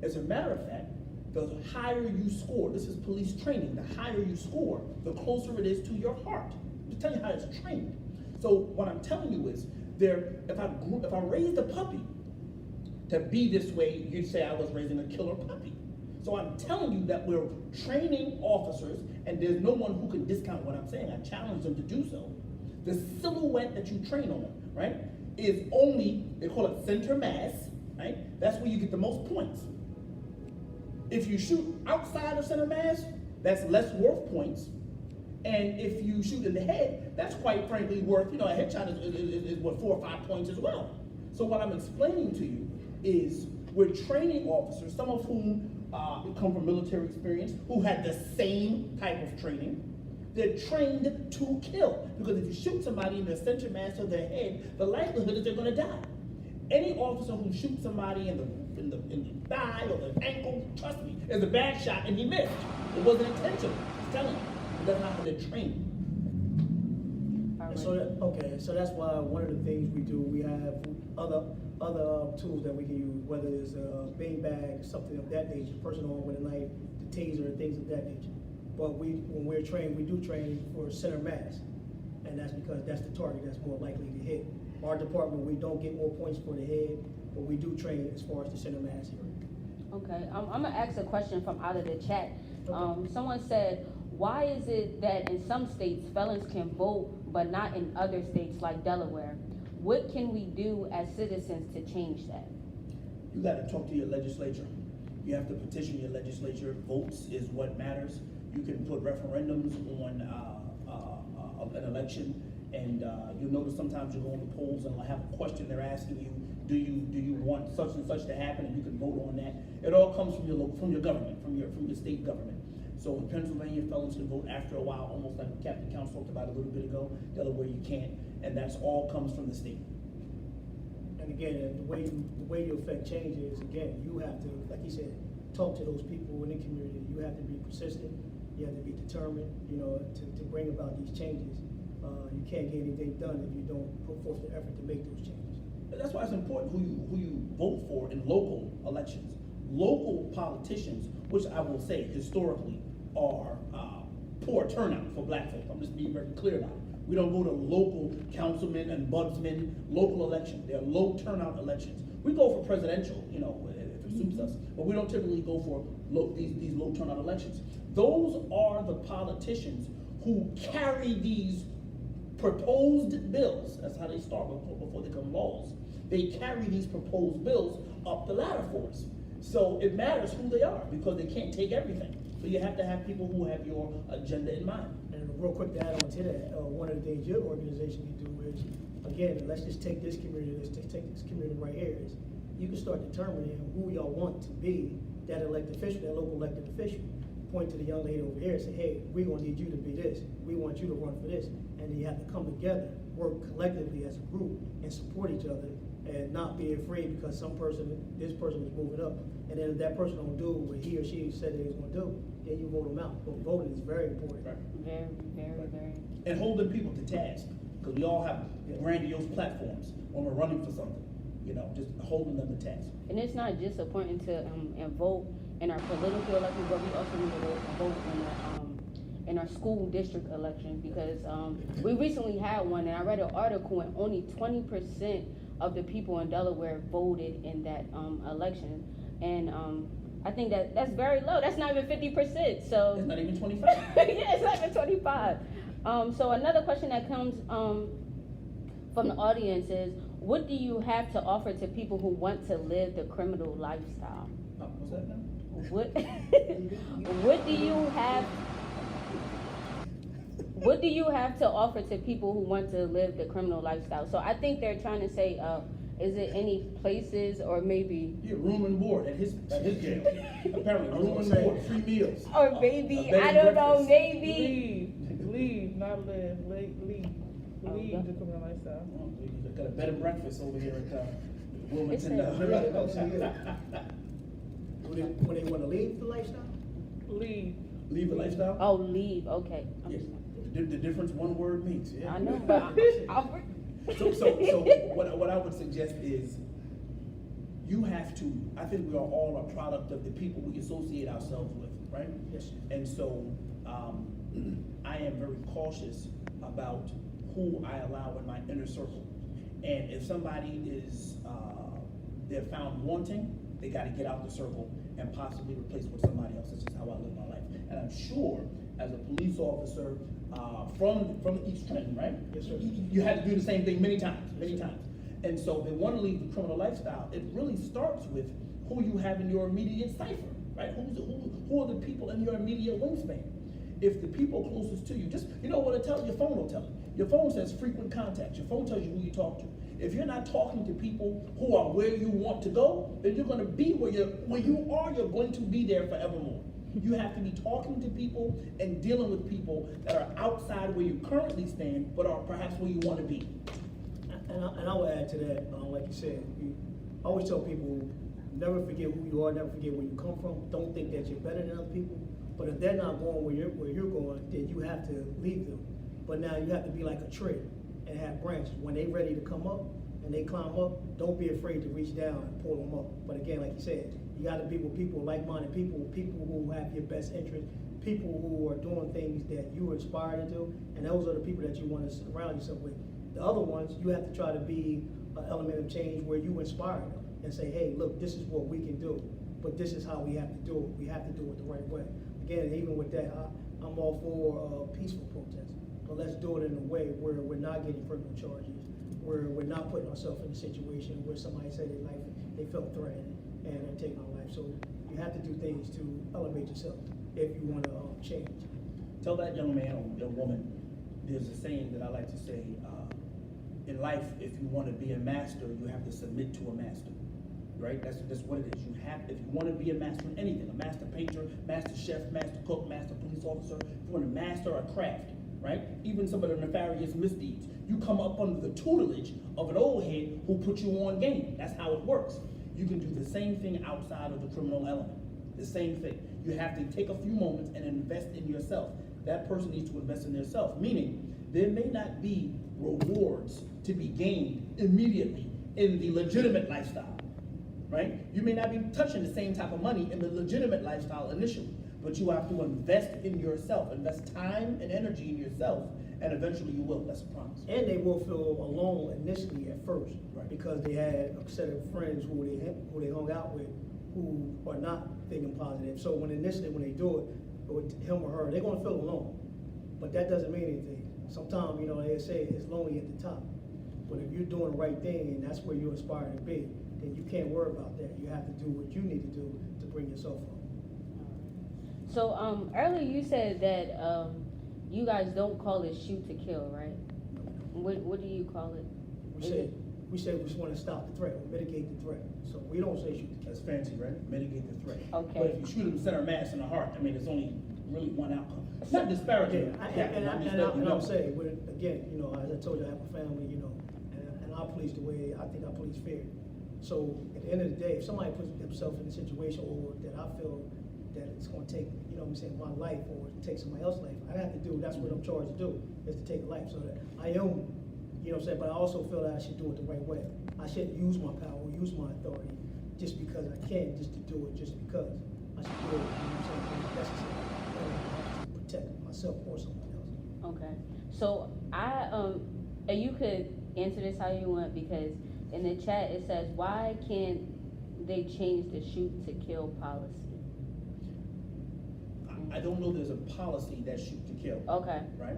As a matter of fact, the higher you score, this is police training, the higher you score, the closer it is to your heart. I'm just telling you how it's trained. So what I'm telling you is, if I raised a puppy to be this way, you'd say I was raising a killer puppy. So I'm telling you that we're training officers, and there's no one who can discount what I'm saying. I challenge them to do so. The silhouette that you train on, right, is only, they call it center mass, right? That's where you get the most points. If you shoot outside of center mass, that's less worth points. And if you shoot in the head, that's quite frankly worth, a headshot is worth 4 or 5 points as well. So what I'm explaining to you is we're training officers, some of whom come from military experience, who had the same type of training. They're trained to kill, because if you shoot somebody in the center mass of their head, the likelihood is they're going to die. Any officer who shoots somebody in the in the thigh or the ankle. Trust me, it's a bad shot and he missed. It wasn't intentional. I'm telling you, that's not how they're trained. So that's why one of the things we do, we have other tools that we can use, whether it's a bean bag, something of that nature, person armed with a knife, the taser, things of that nature. But when we're trained, we do train for center mass, and that's because that's the target that's more likely to hit. Our department, we don't get more points for the head, but we do train as far as the center mass area. Okay, I'm gonna ask a question from out of the chat. Someone said, why is it that in some states felons can vote, but not in other states like Delaware? What can we do as citizens to change that? You gotta talk to your legislature. You have to petition your legislature. Votes is what matters. You can put referendums on an election, and you'll notice sometimes you go on the polls and have a question they're asking you. Do you want such and such to happen, and you can vote on that. It all comes from your government, from your state government. So in Pennsylvania, felons can vote after a while, almost like Captain Council talked about a little bit ago. Delaware, you can't, and that's all comes from the state. And again, the way you affect change is, again, you have to, like you said, talk to those people in the community. You have to be persistent. You have to be determined, to bring about these changes. You can't get anything done if you don't put forth the effort to make those changes. That's why it's important who you vote for in local elections. Local politicians, which I will say historically are poor turnout for black folk. I'm just being very clear about it. We don't go to local councilmen and budsmen, local elections. They're low turnout elections. We go for presidential, if it suits us, but we don't typically go for these low turnout elections. Those are the politicians who carry these proposed bills. That's how they start before they become laws. They carry these proposed bills up the ladder for us. So it matters who they are, because they can't take everything. So you have to have people who have your agenda in mind. And real quick to add on to that, one of the things your organization can do is, again, let's just take this community, take this community right here, is you can start determining who y'all want to be that elected official, that local elected official. Point to the young lady over here and say, hey, we're gonna need you to be this. We want you to run for this. And then you have to come together, work collectively as a group, and support each other, and not be afraid because this person is moving up. And then if that person don't do what he or she said they was gonna do, then you vote them out. But voting is very important. Right. Very, very, very. And holding people to task, because we all have grandiose platforms when we're running for something. Just holding them to task. And it's not just important to vote in our political elections, but we also need to vote in our school district elections, because we recently had one, and I read an article, and only 20% of the people in Delaware voted in that election, and I think that's very low. That's not even 50%. So It's not even 25. yeah, it's not even 25. So another question that comes from the audience is, what do you have to offer to people who want to live the criminal lifestyle? What's that now? What do you have to offer to people who want to live the criminal lifestyle? So I think they're trying to say, is it any places or maybe Room and board at his jail. Apparently, room and board, free meals. or maybe bed I and don't know, breakfast. maybe Leave, not live, leave the criminal lifestyle. Well, we got a bed and breakfast over here at Wilmington. When they want to leave the lifestyle? Leave. Leave the lifestyle? oh, leave. Okay, Yeah. The difference one word makes. Yeah. I know, but So what I would suggest is you have to, I think we are all a product of the people we associate ourselves with, right? Yes. And so I am very cautious about who I allow in my inner circle. And if somebody is, they're found wanting, they gotta get out the circle and possibly replace with somebody else. That's just how I live my life. And I'm sure as a police officer from East Trenton, right? Yes, sir. You had to do the same thing many times. And so they want to leave the criminal lifestyle. It really starts with who you have in your immediate cipher, right? Who are the people in your immediate wingspan? If the people closest to you, just, what it tells, your phone will tell you. Your phone says frequent contacts. Your phone tells you who you talk to. If you're not talking to people who are where you want to go, then you're going to be where you are, you're going to be there forevermore. You have to be talking to people and dealing with people that are outside where you currently stand, but are perhaps where you want to be. And I will add to that, like you said, I always tell people, Never forget who you are, never forget where you come from. Don't think that you're better than other people. But if they're not going where you're going, then you have to leave them. But now you have to be like a tree and have branches. When they're ready to come up and they climb up, don't be afraid to reach down and pull them up. But again, like you said, you got to be with people, like-minded people who have your best interest, people who are doing things that you aspire to do, and those are the people that you want to surround yourself with. The other ones, you have to try to be an element of change where you inspire them and say, hey, look, this is what we can do, but this is how we have to do it. We have to do it the right way. Again, even with that, I'm all for peaceful protest, but let's do it in a way where we're not getting criminal charges, where we're not putting ourselves in a situation where somebody said their life, they felt threatened and they're taking our life. So you have to do things to elevate yourself if you want to change. Tell that young man or young woman, there's a saying that I like to say, in life, if you want to be a master, you have to submit to a master, right? That's what it is. You have, if you want to be a master in anything, a master painter, master chef, master cook, master police officer, if you want to master a craft, right? Even some of the nefarious misdeeds, you come up under the tutelage of an old head who put you on game. That's how it works. You can do the same thing outside of the criminal element. The same thing. You have to take a few moments and invest in yourself. That person needs to invest in themselves, meaning there may not be rewards to be gained immediately in the legitimate lifestyle, right? You may not be touching the same type of money in the legitimate lifestyle initially, but you have to invest in yourself, invest time and energy in yourself, and eventually you will. That's a promise. And they will feel alone initially at first, Right. because they had a set of friends who they hung out with who are not thinking positive. So when they do it with him or her, they're gonna feel alone. But that doesn't mean anything. Sometimes, they say it's lonely at the top. But if you're doing the right thing and that's where you aspire to be, then you can't worry about that. You have to do what you need to do to bring yourself up. So earlier you said that you guys don't call it shoot to kill, right? What do you call it? We say we just want to stop the threat, or mitigate the threat. So we don't say shoot to kill. That's fancy, right? Mitigate the threat. Okay. But if you shoot him center mass in the heart, I mean, there's only really one outcome. It's not disparaging. I'm saying, again, as I told you, I have a family, and I police the way I think I police fair. So at the end of the day, if somebody puts themselves in a situation or that I feel that it's going to take, my life or take somebody else's life, I have to do, that's what I'm charged to do, is to take a life. So that I am, but I also feel that I should do it the right way. I shouldn't use my power, use my authority just because I can, just to do it just because. I should do it, when it's necessary. I don't have to protect myself or someone else. Okay. So and you could answer this how you want, because in the chat it says, why can't they change the shoot to kill policy? I don't know there's a policy that shoot to kill. Okay. Right?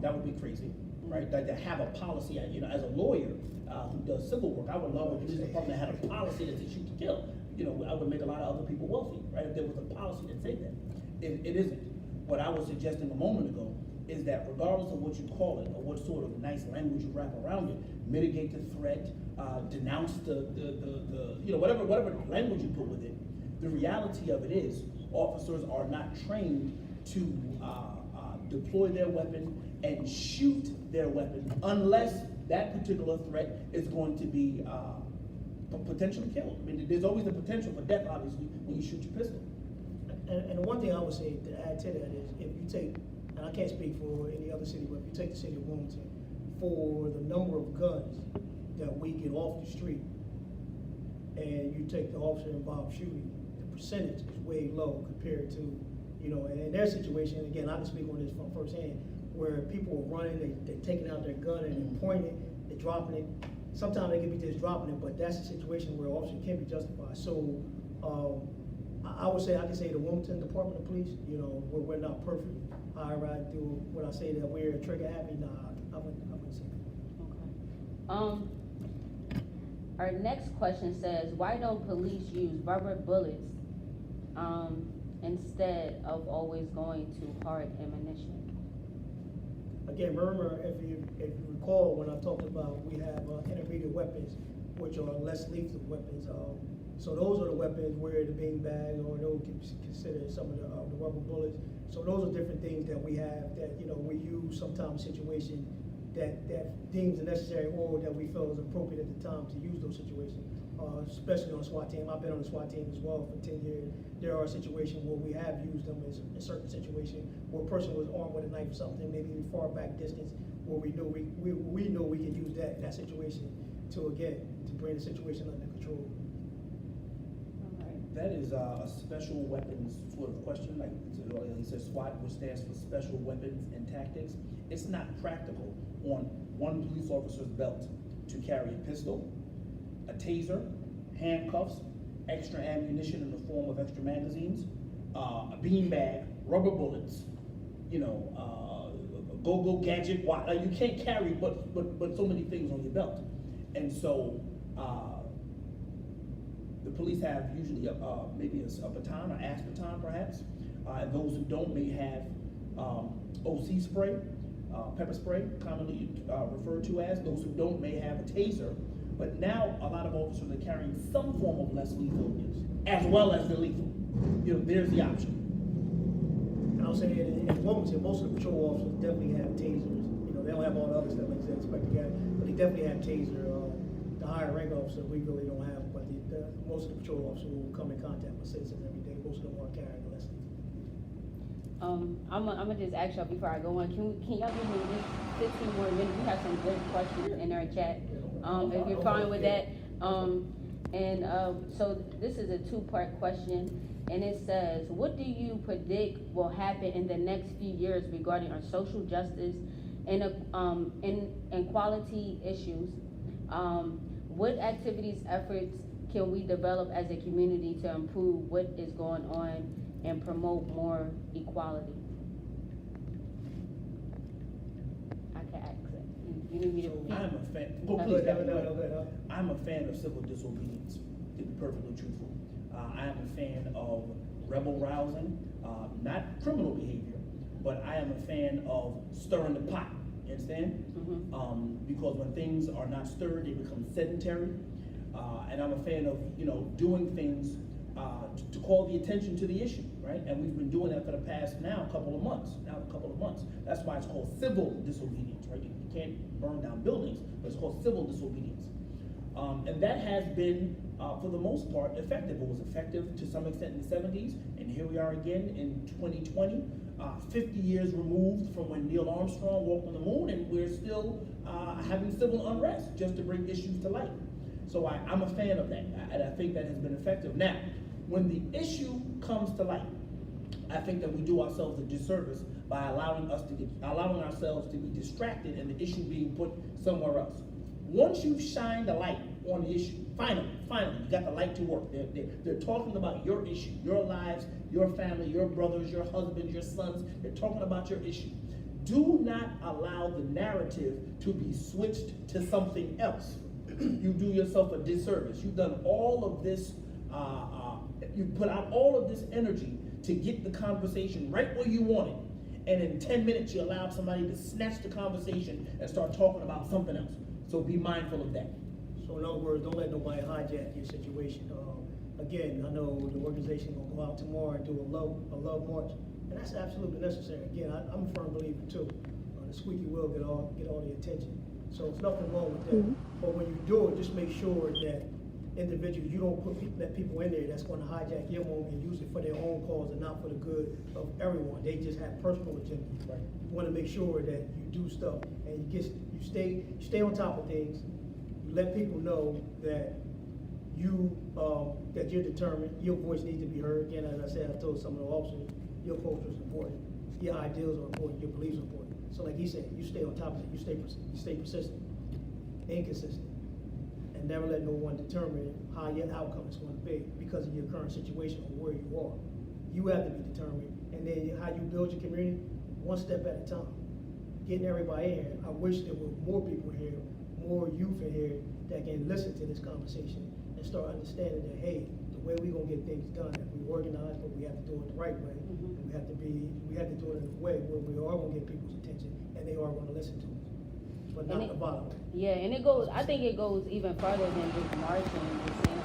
That would be crazy, right? That to have a policy, as a lawyer who does civil work, I would love a police department that had a policy that said shoot to kill. I would make a lot of other people wealthy, right? If there was a policy that said that. It isn't. What I was suggesting a moment ago is that regardless of what you call it or what sort of nice language you wrap around it, mitigate the threat, denounce the whatever language you put with it, the reality of it is officers are not trained to deploy their weapon and shoot their weapon unless that particular threat is going to be potentially killed. I mean, there's always the potential for death, obviously, when you shoot your pistol. And the one thing I would say to add to that is, if you take, and I can't speak for any other city, but if you take the city of Wilmington, for the number of guns that we get off the street, and you take the officer-involved shooting, the percentage is way low compared to, and in their situation, again, I can speak on this from firsthand, where people are running, they're taking out their gun and they're pointing it, they're dropping it. Sometimes they can be just dropping it, but that's a situation where officer can be justified. So I would say, I can say the Wilmington Department of Police, we're not perfect. However, I do, when I say that we're trigger happy, I wouldn't say that. Okay. Our next question says, why don't police use rubber bullets instead of always going to hard ammunition? Again, remember, if you recall, when I talked about, we have intermediate weapons, which are less lethal weapons. So those are the weapons where the beanbag, or those can be considered some of the rubber bullets. So those are different things that we have that, we use sometimes in situation that deems necessary or that we feel is appropriate at the time to use those situations. especially on the SWAT team. I've been on the SWAT team as well for 10 years. There are situations where we have used them in certain situations where a person was armed with a knife or something, maybe far back distance, where we know we can use that situation to bring the situation under control. That is a special weapons sort of question, like he says SWAT, which stands for Special Weapons and Tactics. It's not practical on one police officer's belt to carry a pistol, a taser, handcuffs, extra ammunition in the form of extra magazines, a beanbag, rubber bullets, go-go gadget. You can't carry but so many things on your belt. And so the police have usually maybe a baton or ass baton perhaps. And those who don't may have OC spray, pepper spray, commonly referred to as. Those who don't may have a taser. But now a lot of officers are carrying some form of less lethal as well as the lethal. There's the option. And I'll say in Wilmington, most of the patrol officers definitely have tasers. They don't have all the other stuff like that, Inspector Guy, but they definitely have taser. The higher rank officer, we really don't have, but most of the patrol officers will come in contact with citizens every day. Most of them are carrying less lethal. I'm gonna just ask y'all before I go on. Can y'all give me just 15 more minutes? We have some good questions in our chat. If you're fine with that. So this is a two-part question, and it says, what do you predict will happen in the next few years regarding our social justice and inequality issues? What activities, efforts can we develop as a community to improve what is going on and promote more equality? I can ask it. You need me to repeat? I'm a fan. I'm a fan of civil disobedience, to be perfectly truthful. I am a fan of rebel rousing, not criminal behavior, but I am a fan of stirring the pot. You understand? Mm-hmm. Because when things are not stirred, they become sedentary. And I'm a fan of doing things to call the attention to the issue, right? And we've been doing that for the past couple of months. That's why it's called civil disobedience, right? You can't burn down buildings, but it's called civil disobedience. And that has been, for the most part, effective. It was effective to some extent in the 70s, and here we are again in 2020, 50 years removed from when Neil Armstrong walked on the moon, and we're still having civil unrest just to bring issues to light. So I'm a fan of that, and I think that has been effective. Now, when the issue comes to light, I think that we do ourselves a disservice by allowing ourselves to be distracted and the issue being put somewhere else. Once you've shined a light on the issue, finally, you got the light to work. They're talking about your issue, your lives, your family, your brothers, your husbands, your sons. They're talking about your issue. Do not allow the narrative to be switched to something else. You do yourself a disservice. You've done all of this, you've put out all of this energy to get the conversation right where you want it. And in 10 minutes, you allowed somebody to snatch the conversation and start talking about something else. So be mindful of that. So in other words, don't let nobody hijack your situation. Again, I know the organization will go out tomorrow and do a love march, and that's absolutely necessary. Again, I'm a firm believer too. The squeaky wheel get all the attention. So there's nothing wrong with that. Mm-hmm. But when you do it, just make sure that individuals, you don't let people in there that's going to hijack your moment and use it for their own cause and not for the good of everyone. They just have personal agendas. Right. You want to make sure that you do stuff and you stay on top of things. You let people know that that you're determined. Your voice needs to be heard. Again, as I said, I told some of the officers, your culture is important. Your ideals are important. Your beliefs are important. So like he said, you stay on top of it. You stay persistent, inconsistent, and never let no one determine how your outcome is going to be because of your current situation or where you are. You have to be determined, and then how you build your community, one step at a time. Getting everybody in here. I wish there were more people here, more youth in here that can listen to this conversation and start understanding that, hey, the way we're gonna get things done, that we organize, but we have to do it the right way. Mm-hmm. And we have to do it in a way where we are gonna get people's attention and they are gonna listen to us, but not the bottom. Yeah, and I think it goes even further than just marching and just saying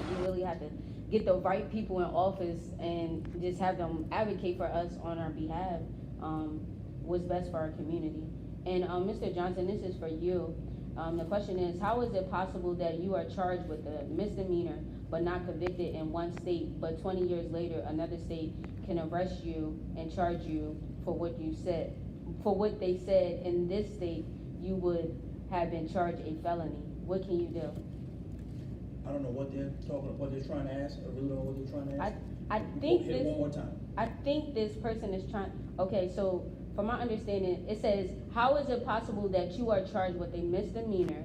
you really have to get the right people in office and just have them advocate for us on our behalf, what's best for our community. And Mr. Johnson, this is for you. The question is, how is it possible that you are charged with a misdemeanor but not convicted in one state, but 20 years later, another state can arrest you and charge you for what you said, for what they said in this state, you would have been charged a felony? What can you do? I don't know what they're talking, what they're trying to ask, I really don't know what they're trying to ask. I think Hit it this, one more time. I think this person is trying, okay, so from my understanding, it says, how is it possible that you are charged with a misdemeanor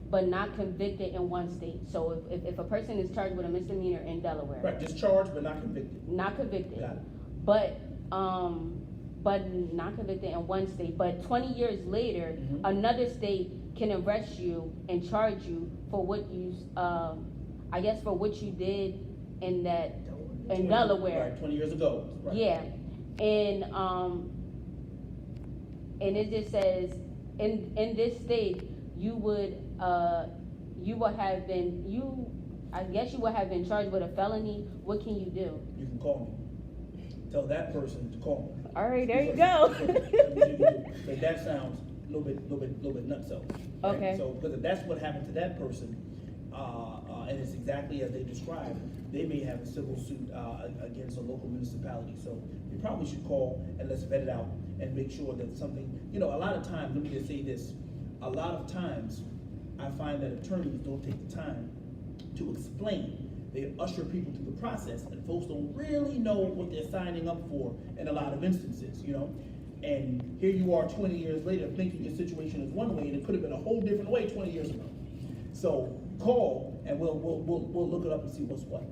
but not convicted in one state? So if a person is charged with a misdemeanor in Delaware. Right, just charged but not convicted. Not convicted. Got it. But not convicted in one state, but 20 years later, Mhm. another state can arrest you and charge you for what you, I guess for what you did in that, in Delaware. Right, 20 years ago. Right. Yeah, and it just says, in this state, you would have been, I guess you would have been charged with a felony. What can you do? You can call me. Tell that person to call me. All right, there you go. But that sounds a little bit nutso. Right? Okay. So, because if that's what happened to that person, and it's exactly as they described, they may have a civil suit against a local municipality. So you probably should call and let's vet it out and make sure that something, a lot of times, let me just say this, a lot of times I find that attorneys don't take the time to explain. They usher people through the process, and folks don't really know what they're signing up for in a lot of instances, And here you are 20 years later thinking your situation is one way, and it could have been a whole different way 20 years ago. So call, and we'll look it up and see what's what.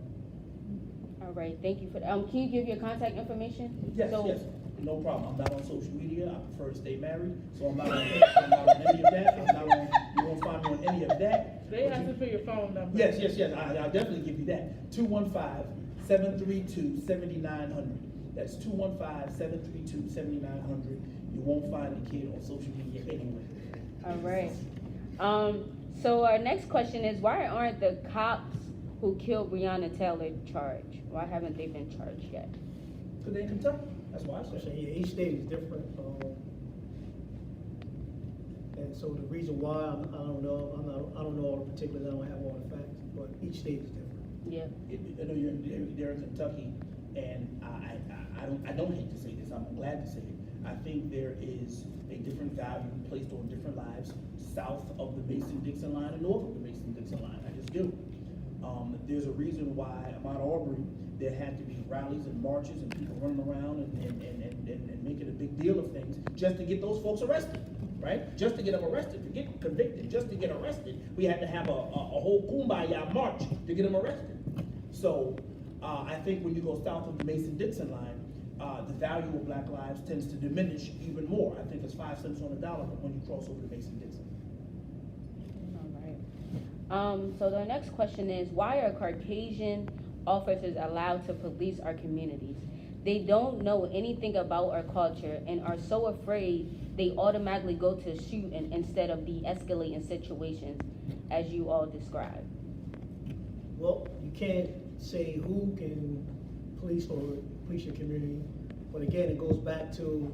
All right, thank you for that. Can you give your contact information? Yes, So- yes, no problem. I'm not on social media. I prefer to stay married, so I'm not on any of that. You won't find me on any of that. They asked you for your phone number. Yes. I'll definitely give you that. 215-732-7900. That's 215-732-7900. You won't find the kid on social media anywhere. All right. So our next question is, why aren't the cops who killed Breonna Taylor charged? Why haven't they been charged yet? Because they're in Kentucky. That's why I So said. yeah, each state is different. And so the reason why, I don't know all the particulars, I don't have all the facts, but each state is different. Yeah. I know they're in Kentucky, and I don't hate to say this, I'm glad to say it. I think there is a different value placed on different lives south of the Mason-Dixon line and north of the Mason-Dixon line. I just do. There's a reason why Ahmaud Arbery, there had to be rallies and marches and people running around and making a big deal of things just to get those folks arrested, right? Just to get them arrested, to get convicted, just to get arrested, we had to have a whole kumbaya march to get them arrested. So I think when you go south of the Mason-Dixon line, the value of black lives tends to diminish even more. I think it's 5 cents on the dollar when you cross over the Mason-Dixon. All right. So the next question is, why are Caucasian officers allowed to police our communities? They don't know anything about our culture and are so afraid they automatically go to shooting instead of de-escalating situations, as you all described. Well, you can't say who can police your community, but again, it goes back to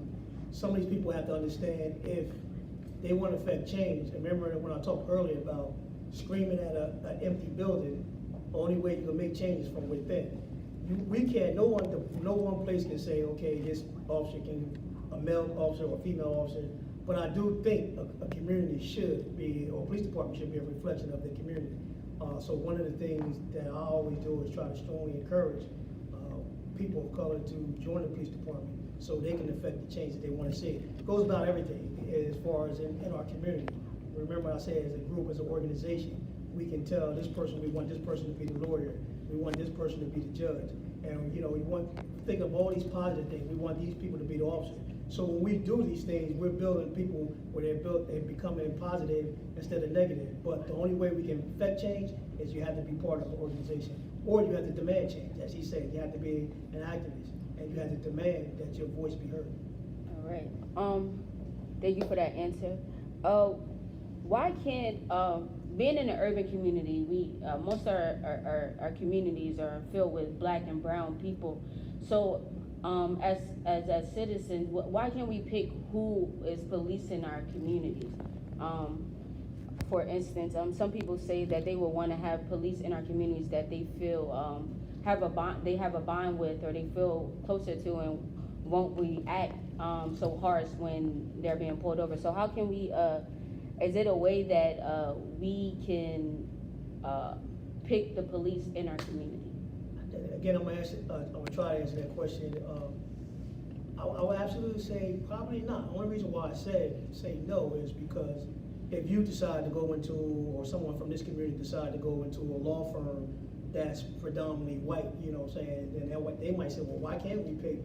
some of these people have to understand if they want to affect change. And remember when I talked earlier about screaming at an empty building, the only way you can make change is from within. We can't, no one place can say, okay, this officer can, a male officer or a female officer, but I do think a community should be, or a police department should be a reflection of the community. So one of the things that I always do is try to strongly encourage people of color to join the police department so they can affect the change that they want to see. It goes about everything as far as in our community. Remember I said as a group, as an organization, we can tell this person, we want this person to be the lawyer, we want this person to be the judge. And we think of all these positive things, we want these people to be the officer. So when we do these things, we're building people where they're becoming positive instead of negative. But the only way we can affect change is you have to be part of the organization. Or you have to demand change. As he said, you have to be an activist and you have to demand that your voice be heard. All right. Thank you for that answer. Why can't, being in an urban community, most of our communities are filled with black and brown people. So as citizens, why can't we pick who is policing our communities? for instance, some people say that they will want to have police in our communities that they feel have a bond with, or they feel closer to, and won't react so harsh when they're being pulled over. So how can we? Is it a way that we can pick the police in our community? Again, I'm gonna try to answer that question. I would absolutely say probably not. The only reason why I say no is because if you decide to go into, or someone from this community decide to go into a law firm that's predominantly white, you know what I'm saying, then they might say, well, why can't we pick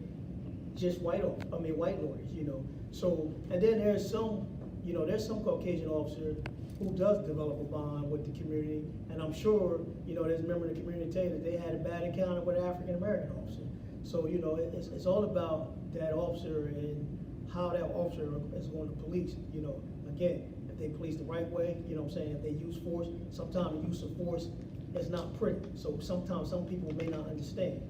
just white lawyers, you know? So, and then there's some Caucasian officer who does develop a bond with the community, and I'm sure, you know, there's a member of the community tell you that they had a bad encounter with an African-American officer. So, you know, it's all about that officer and how that officer is going to police, you know. Again, if they police the right way, you know what I'm saying, if they use force, sometimes the use of force is not pretty. So sometimes some people may not understand.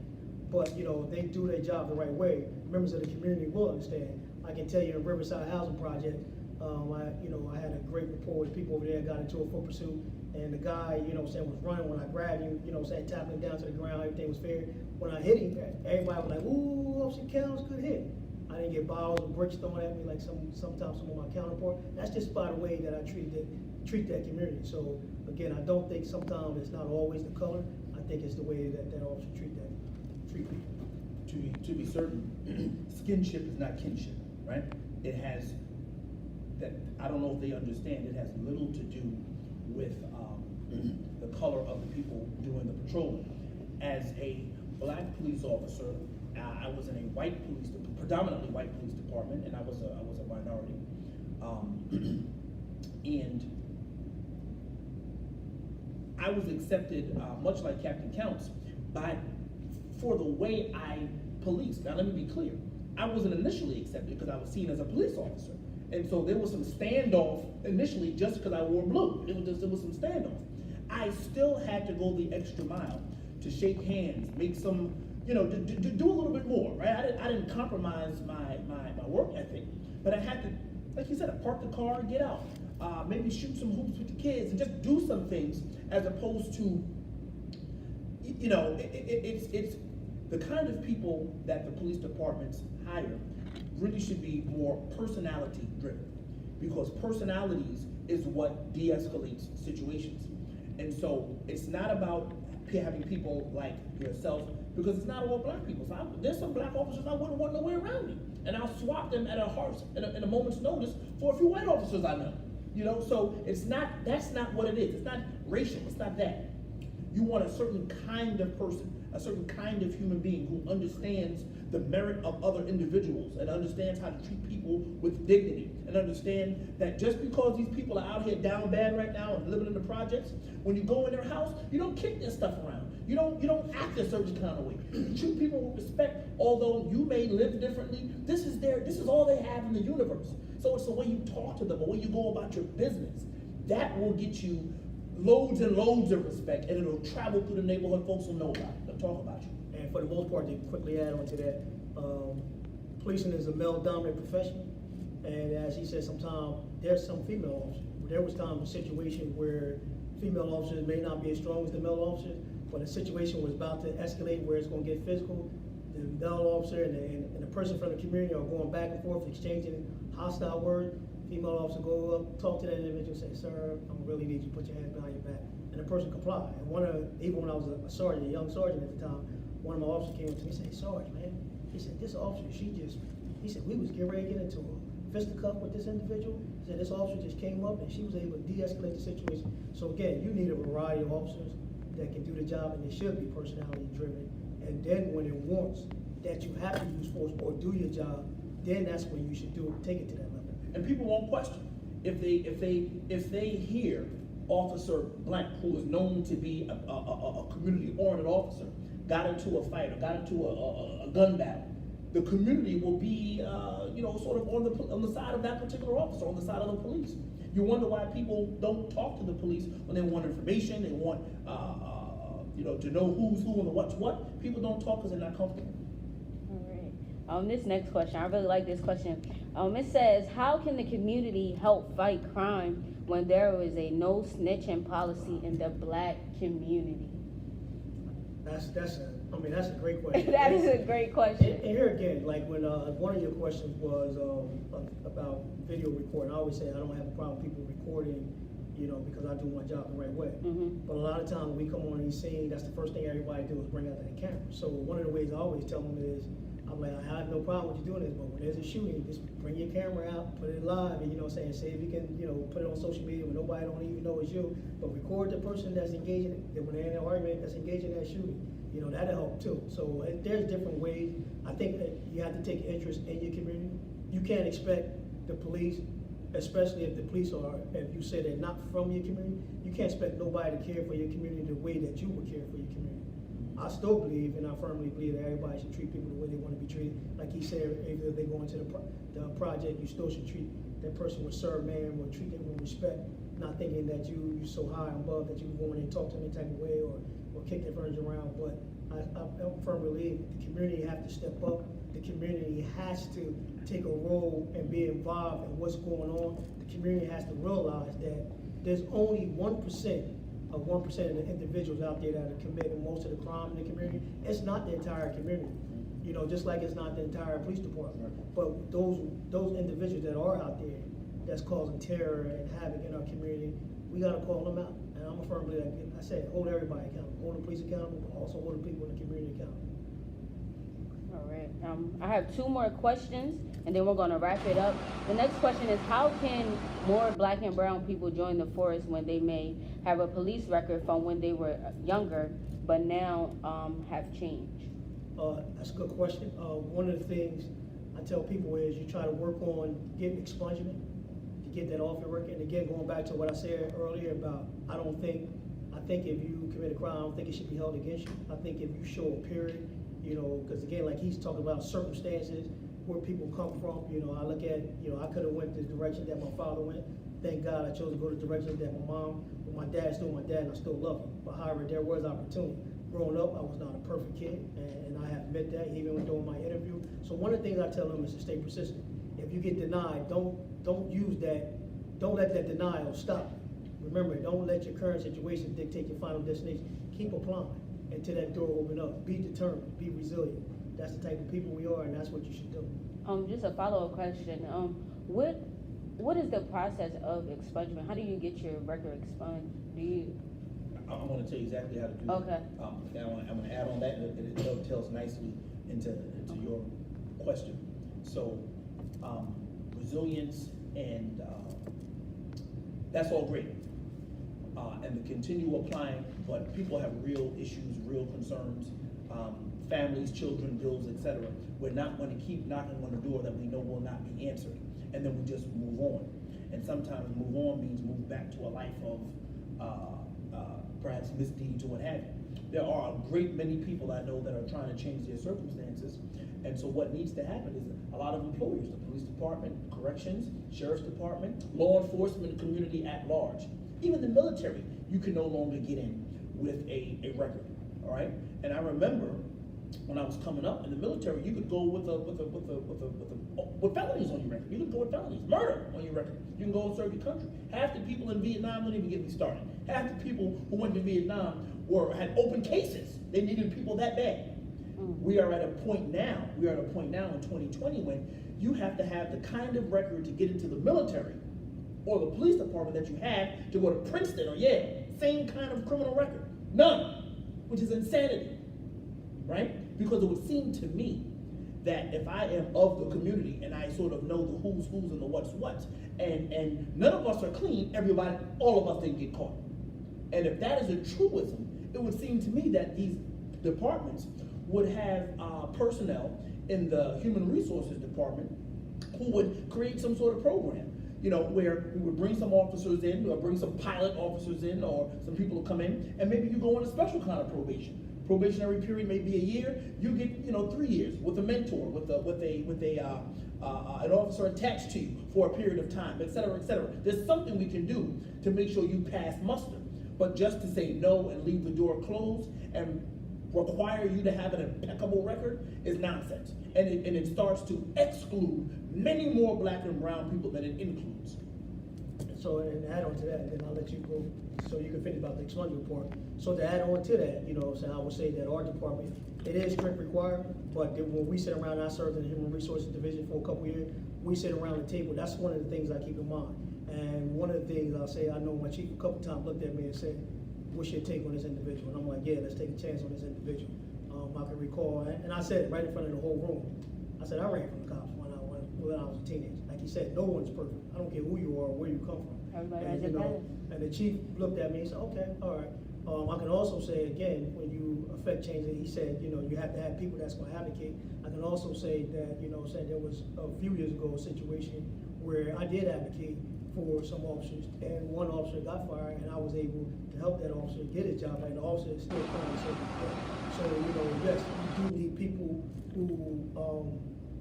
But, you know, if they do their job the right way, members of the community will understand. I can tell you in Riverside Housing Project, I had a great rapport with people over there, got into a foot pursuit, and the guy, you know what I'm saying, was running when I grabbed him, you know what I'm saying, tapping him down to the ground, everything was fair. When I hit him, everybody was like, ooh, Officer Counts, good hit. I didn't get bottles or bricks thrown at me like sometimes some of my counterparts. That's just by the way that I treat that community. So again, I don't think sometimes it's not always the color. I think it's the way that officer treat people. To be certain, skinship is not kinship, right? It has that, I don't know if they understand, it has little to do with the color of the people doing the patrolling. As a black police officer, I was in a predominantly white police department, and I was a minority, and I was accepted, much like Captain Counts, for the way I policed. Now let me be clear, I wasn't initially accepted because I was seen as a police officer, and so there was some standoff initially just because I wore blue. There was some standoff. I still had to go the extra mile to shake hands, make some, you know, to do a little bit more, right? I didn't compromise my work ethic, but I had to, like you said, I park the car and get out. Maybe shoot some hoops with the kids and just do some things, as opposed to, you know, it's the kind of people that the police departments hire really should be more personality driven, because personalities is what de-escalates situations. And so it's not about having people like yourself, because it's not all black people. So there's some black officers I wouldn't want nowhere around me, and I'll swap them at in a moment's notice for a few white officers I know. You know, so that's not what it is. It's not racial, it's not that. You want a certain kind of person, a certain kind of human being who understands the merit of other individuals and understands how to treat people with dignity, and understand that just because these people are out here down bad right now and living in the projects, when you go in their house, you don't kick their stuff around. You don't act a certain kind of way. You treat people with respect, although you may live differently. This is all they have in the universe. So it's the way you talk to them, the way you go about your business, that will get you loads and loads of respect, and it'll travel through the neighborhood. Folks will know about it. They'll talk about you. And for the most part, to quickly add on to that, policing is a male-dominant profession, and as he said, sometimes there's some female officers. There was times a situation where female officers may not be as strong as the male officers, but a situation was about to escalate where it's going to get physical. The male officer and the person from the community are going back and forth, exchanging hostile words. Female officer go up, talk to that individual, say, "Sir, I really need you to put your hands behind your back," and the person comply. And even when I was a sergeant, a young sergeant at the time, one of my officers came up to me and said, "Sarge, man," he said, "this officer, he said, we was getting ready to get into a fisticuff with this individual." He said, "This officer just came up and she was able to de-escalate the situation." So again, you need a variety of officers that can do the job, and they should be personality driven. And then when it warrants that you have to use force or do your job, then that's when you should take it to that level. And people won't question if they hear Officer Blank, who is known to be a community-oriented officer, got into a fight or got into a gun battle. The community will be, sort of on the side of that particular officer, on the side of the police. You wonder why people don't talk to the police when they want information, they want, to know who's who and what's what. People don't talk because they're not comfortable. All right. This next question, I really like this question. It says, how can the community help fight crime when there was a no snitching policy in the black community? That's a great question. That is a great question. And here again, like when one of your questions was about video recording, I always say I don't have a problem with people recording, because I do my job the right way. Mm-hmm. But a lot of times when we come on these scenes, that's the first thing everybody do is bring out their camera. So one of the ways I always tell them is, I'm like, I have no problem with you doing this, but when there's a shooting, just bring your camera out, put it live, and say if you can, put it on social media when nobody don't even know it's you, but record the person that's engaging, when they're in an argument, that's engaging in that shooting. That'll help too. So there's different ways. I think that you have to take interest in your community. You can't expect the police, especially if the police if you say they're not from your community, you can't expect nobody to care for your community the way that you would care for your community. I still believe, and I firmly believe, that everybody should treat people the way they want to be treated. Like he said, if they go into the project, you still should treat that person with serve man, or treat them with respect, not thinking that you're so high and above that you can go in and talk to them any type of way or kick their furniture around. But I firmly believe the community have to step up. The community has to take a role and be involved in what's going on. The community has to realize that there's only 1% of the individuals out there that are committing most of the crime in the community. It's not the entire community, just like it's not the entire police department. But those individuals that are out there that's causing terror and havoc in our community, we gotta call them out. And I'm a firm believer, like I said, hold everybody accountable, hold the police accountable, but also hold the people in the community accountable. All right. I have 2 more questions, and then we're going to wrap it up. The next question is, how can more black and brown people join the force when they may have a police record from when they were younger, but now have changed? That's a good question. One of the things I tell people is you try to work on getting expungement to get that off your record. And again, going back to what I said earlier about, I think if you commit a crime, I don't think it should be held against you. I think if you show a period, because again, like he's talking about circumstances, where people come from, I look at, I could have went the direction that my father went. Thank God I chose to go the direction that my mom, my dad still my dad, and I still love him. But however, there was opportunity. Growing up, I was not a perfect kid, and I have admit that even during my interview. So one of the things I tell them is to stay persistent. If you get denied, don't use that, don't let that denial stop. Remember, don't let your current situation dictate your final destination. Keep applying until that door open up. Be determined, be resilient. That's the type of people we are, and that's what you should do. Just a follow-up question. What is the process of expungement? How do you get your record expunged? I'm going to tell you exactly how to do that. Okay. I'm going to add on that, and it dovetails nicely into your question. So, resilience and that's all great. And to continue applying, but people have real issues, real concerns, families, children, bills, etc. We're not going to keep knocking on the door that we know will not be answered, and then we just move on. And sometimes move on means move back to a life of perhaps misdeeds or what have you. There are a great many people I know that are trying to change their circumstances, and so what needs to happen is a lot of employers, the police department, corrections, sheriff's department, law enforcement, community at large, even the military, you can no longer get in with a record, all right? And I remember when I was coming up in the military, you could go with felonies on your record. You could go with felonies, murder on your record. You can go and serve your country. Half the people in Vietnam, don't even get me started. Half the people who went to Vietnam had open cases. They needed people that bad. We are at a point now in 2020 when you have to have the kind of record to get into the military or the police department that you have to go to Princeton or Yale. Same kind of criminal record. None, which is insanity, right? Because it would seem to me that if I am of the community and I sort of know the who's and the what's what, and none of us are clean, all of us didn't get caught. And if that is a truism, it would seem to me that these departments would have personnel in the human resources department who would create some sort of program, where we would bring some officers in, or bring some pilot officers in, or some people to come in, and maybe you go on a special kind of probation. Probationary period may be a year. You get 3 years with a mentor, with an officer attached to you for a period of time, et cetera, et cetera. There's something we can do to make sure you pass muster. But just to say no and leave the door closed and require you to have an impeccable record is nonsense. And it starts to exclude many more black and brown people than it includes. So, and add on to that, then I'll let you go, so you can finish about the expungement report. So to add on to that, you know, so I would say that our department, it is strict requirement, but then when we sit around, I served in the Human Resources Division for a couple of years, we sit around the table, that's one of the things I keep in mind. And one of the things I'll say, I know my chief a couple times looked at me and said, what's your take on this individual? And I'm like, yeah, let's take a chance on this individual. I can recall, and I said it right in front of the whole room. I said, I ran from the cops when I was a teenager. Like he said, no one's perfect. I don't care who you are or where you come from. Everybody And, has you a know, and the chief looked at me and said, okay, all right. I can also say, again, when you affect change, he said, you know, you have to have people that's going to advocate. I can also say that, you know, said there was a few years ago a situation where I did advocate for some officers, and one officer got fired, and I was able to help that officer get his job, and the officer is still currently serving. So, you know, yes, we do need people who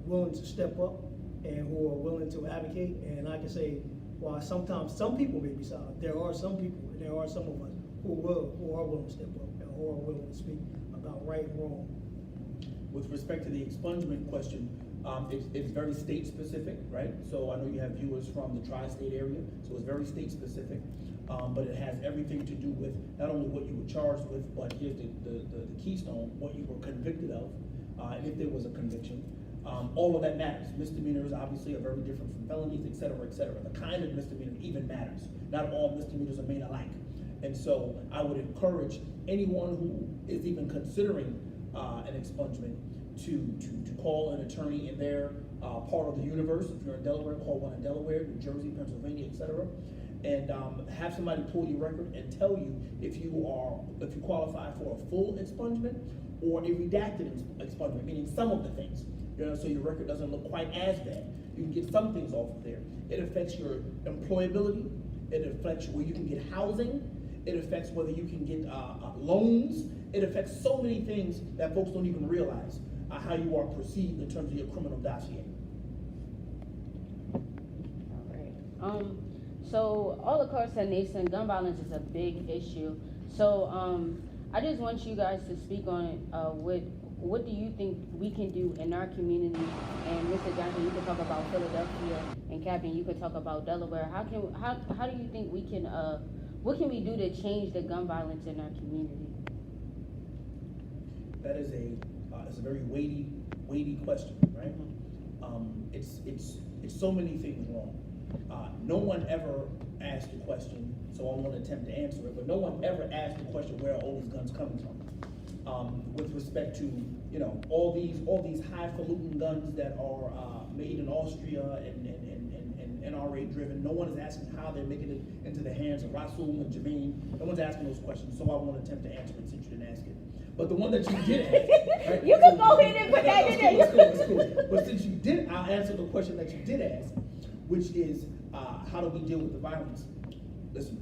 willing to step up and who are willing to advocate. And I can say, while sometimes some people may be silent, there are some people, and there are some of us who are willing to step up and who are willing to speak about right and wrong. With respect to the expungement question, it's very state specific, right? So I know you have viewers from the tri-state area, so it's very state specific. But it has everything to do with not only what you were charged with, but here's the keystone, what you were convicted of, and if there was a conviction. All of that matters. Misdemeanors obviously are very different from felonies, et cetera, et cetera. The kind of misdemeanor even matters. Not all misdemeanors are made alike. And so I would encourage anyone who is even considering an expungement to call an attorney in their part of the universe. If you're in Delaware, call one in Delaware, New Jersey, Pennsylvania, et cetera. And have somebody pull your record and tell you if you qualify for a full expungement or a redacted expungement, meaning some of the things. You know, so your record doesn't look quite as bad. You can get some things off of there. It affects your employability. It affects where you can get housing. It affects whether you can get loans. It affects so many things that folks don't even realize how you are perceived in terms of your criminal dossier. All right. So all across the nation, gun violence is a big issue. So I just want you guys to speak on what do you think we can do in our community? And Mr. Johnson, you can talk about Philadelphia, and Captain, you can talk about Delaware. How do you think we can what can we do to change the gun violence in our community? That is it's a very weighty question, right? It's so many things wrong. No one ever asked the question, so I won't attempt to answer it, but no one ever asked the question, where are all these guns coming from? With respect to, you know, all these highfalutin guns that are made in Austria and NRA driven, no one is asking how they're making it into the hands of Rasul and Jermaine. No one's asking those questions, so I won't attempt to answer it since you didn't ask it. But the one that you did ask, right? You can go ahead and put that in there. It's cool. But since you did, I'll answer the question that you did ask, which is, how do we deal with the violence? Listen,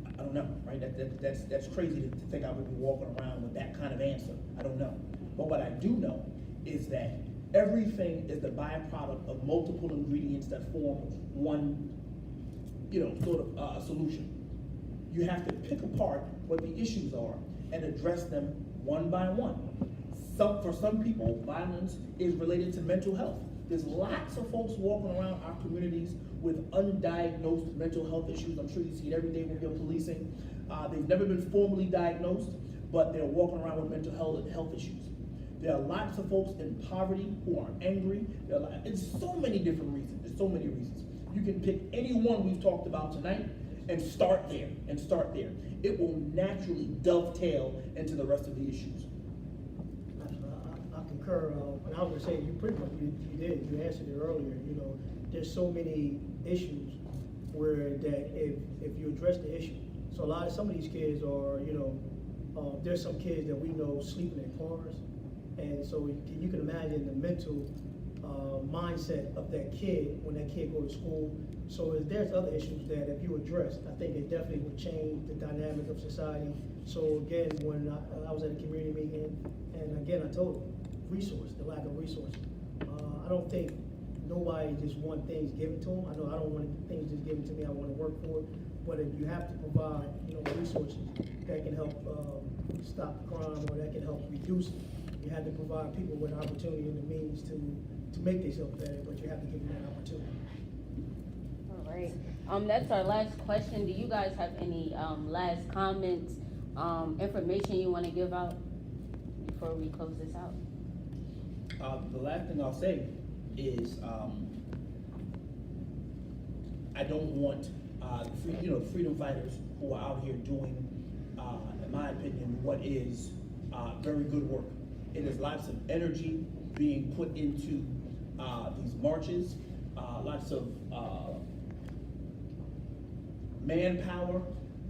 I don't know, right? That's crazy to think I would be walking around with that kind of answer. I don't know. But what I do know is that everything is the byproduct of multiple ingredients that form one, sort of solution. You have to pick apart what the issues are and address them one by one. For some people, violence is related to mental health. There's lots of folks walking around our communities with undiagnosed mental health issues. I'm sure you see it every day when you're policing. They've never been formally diagnosed, but they're walking around with mental health issues. There are lots of folks in poverty who are angry. It's so many different reasons. There's so many reasons. You can pick any one we've talked about tonight and start there, It will naturally dovetail into the rest of the issues. I concur. And I was gonna say, you pretty much you did. You answered it earlier. You know, there's so many issues where that if you address the issue, so some of these kids are, there's some kids that we know sleeping in cars, and so you can imagine the mental mindset of that kid when that kid goes to school. So there's other issues that if you address, I think it definitely would change the dynamic of society. So again, when I was at a community meeting, and again I told them, the lack of resources. I don't think nobody just want things given to them. I know I don't want things just given to me. I want to work for it. But if you have to provide, resources that can help stop crime or that can help reduce it, you have to provide people with opportunity and the means to make themselves better. But you have to give them that opportunity. All All right, that's our last question. Do you guys have any, last comments, information you wanna give out before we close this out? The last thing I'll say is, I don't want, the freedom fighters who are out here doing, in my opinion, what is, very good work. It is lots of energy being put into, these marches, lots of, manpower.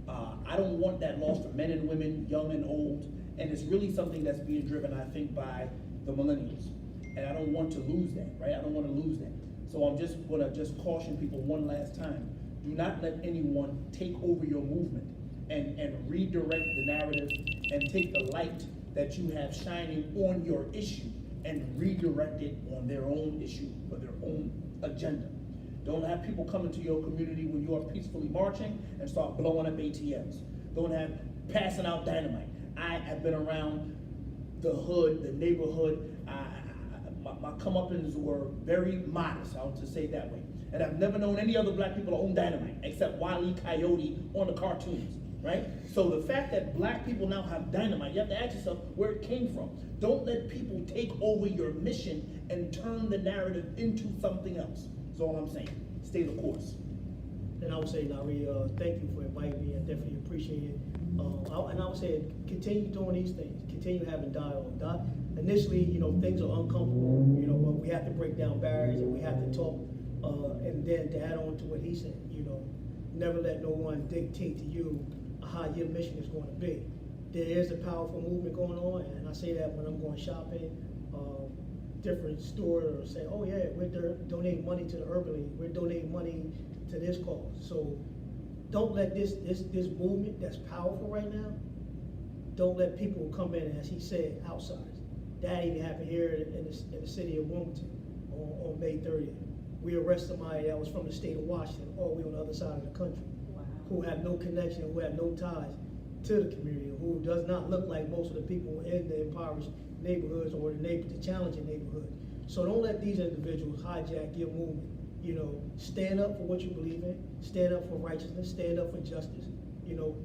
I don't want that lost for men and women, young and old, and it's really something that's being driven, I think, by the millennials. And I don't want to lose that, right? I don't want to lose that. So I'm just gonna caution people one last time. Do not let anyone take over your movement and redirect the narrative and take the light that you have shining on your issue and redirect it on their own issue or their own agenda. Don't have people come into your community when you are peacefully marching and start blowing up ATMs. Don't have passing out dynamite. I have been around the hood, the neighborhood. My come-uppins were very modest, I'll just say it that way. And I've never known any other black people to own dynamite except Wile E. Coyote on the cartoons, right? So the fact that black people now have dynamite, you have to ask yourself where it came from. Don't let people take over your mission and turn the narrative into something else. That's all I'm saying. Stay the course. And I would say, Nari, thank you for inviting me. I definitely appreciate it. And I would say, continue doing these things. Continue having dialogue. Initially, things are uncomfortable, but we have to break down barriers and we have to talk. And then to add on to what he said, never let no one dictate to you how your mission is going to be. There is a powerful movement going on, and I say that when I'm going shopping, different stores are saying, oh yeah, we're donating money to the Urban League, we're donating money to this cause. So don't let this movement that's powerful right now, don't let people come in, as he said, outsiders. That even happened here in the city of Wilmington on May 30th. We arrested somebody that was from the state of Washington, all the way on the other side of the country, who have no connection, who have no ties to the community, who does not look like most of the people in the impoverished neighborhoods or the challenging neighborhoods. So don't let these individuals hijack your movement. Stand up for what you believe in, stand up for righteousness, stand up for justice.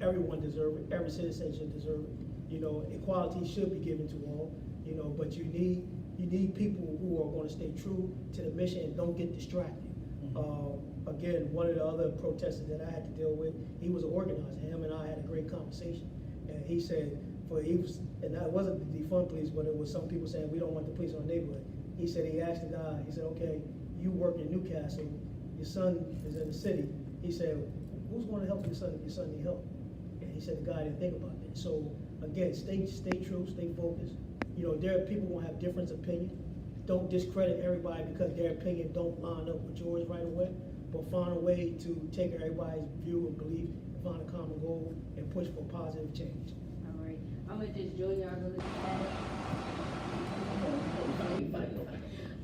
Everyone deserves it, every citizen should deserve it. Equality should be given to all, but you need people who are going to stay true to the mission and don't get distracted. Again, one of the other protesters that I had to deal with, he was an organizer. Him and I had a great conversation, and he said, and that wasn't the defund police, but it was some people saying we don't want the police in our neighborhood. He said, he asked the guy, he said, okay, you work in Newcastle, your son is in the city. He said, who's going to help your son if your son need help? And he said the guy didn't think about that. So again, stay true, stay focused. There are people who have different opinions. Don't discredit everybody because their opinion don't line up with yours right away, but find a way to take everybody's view and belief and find a common goal and push for positive change. All right, I'm gonna just join y'all really fast.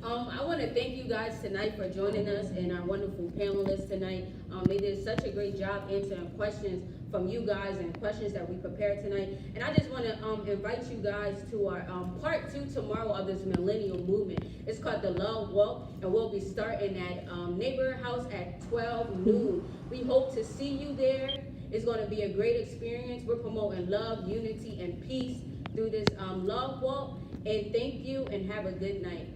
I want to thank you guys tonight for joining us and our wonderful panelists tonight. They did such a great job answering questions from you guys and questions that we prepared tonight. And I just want to invite you guys to our part 2 tomorrow of this Millennium Movement. It's called the Love Walk, and we'll be starting at Neighborhood House at 12 noon. We hope to see you there. It's going to be a great experience. We're promoting love, unity, and peace through this Love Walk. And thank you and have a good night.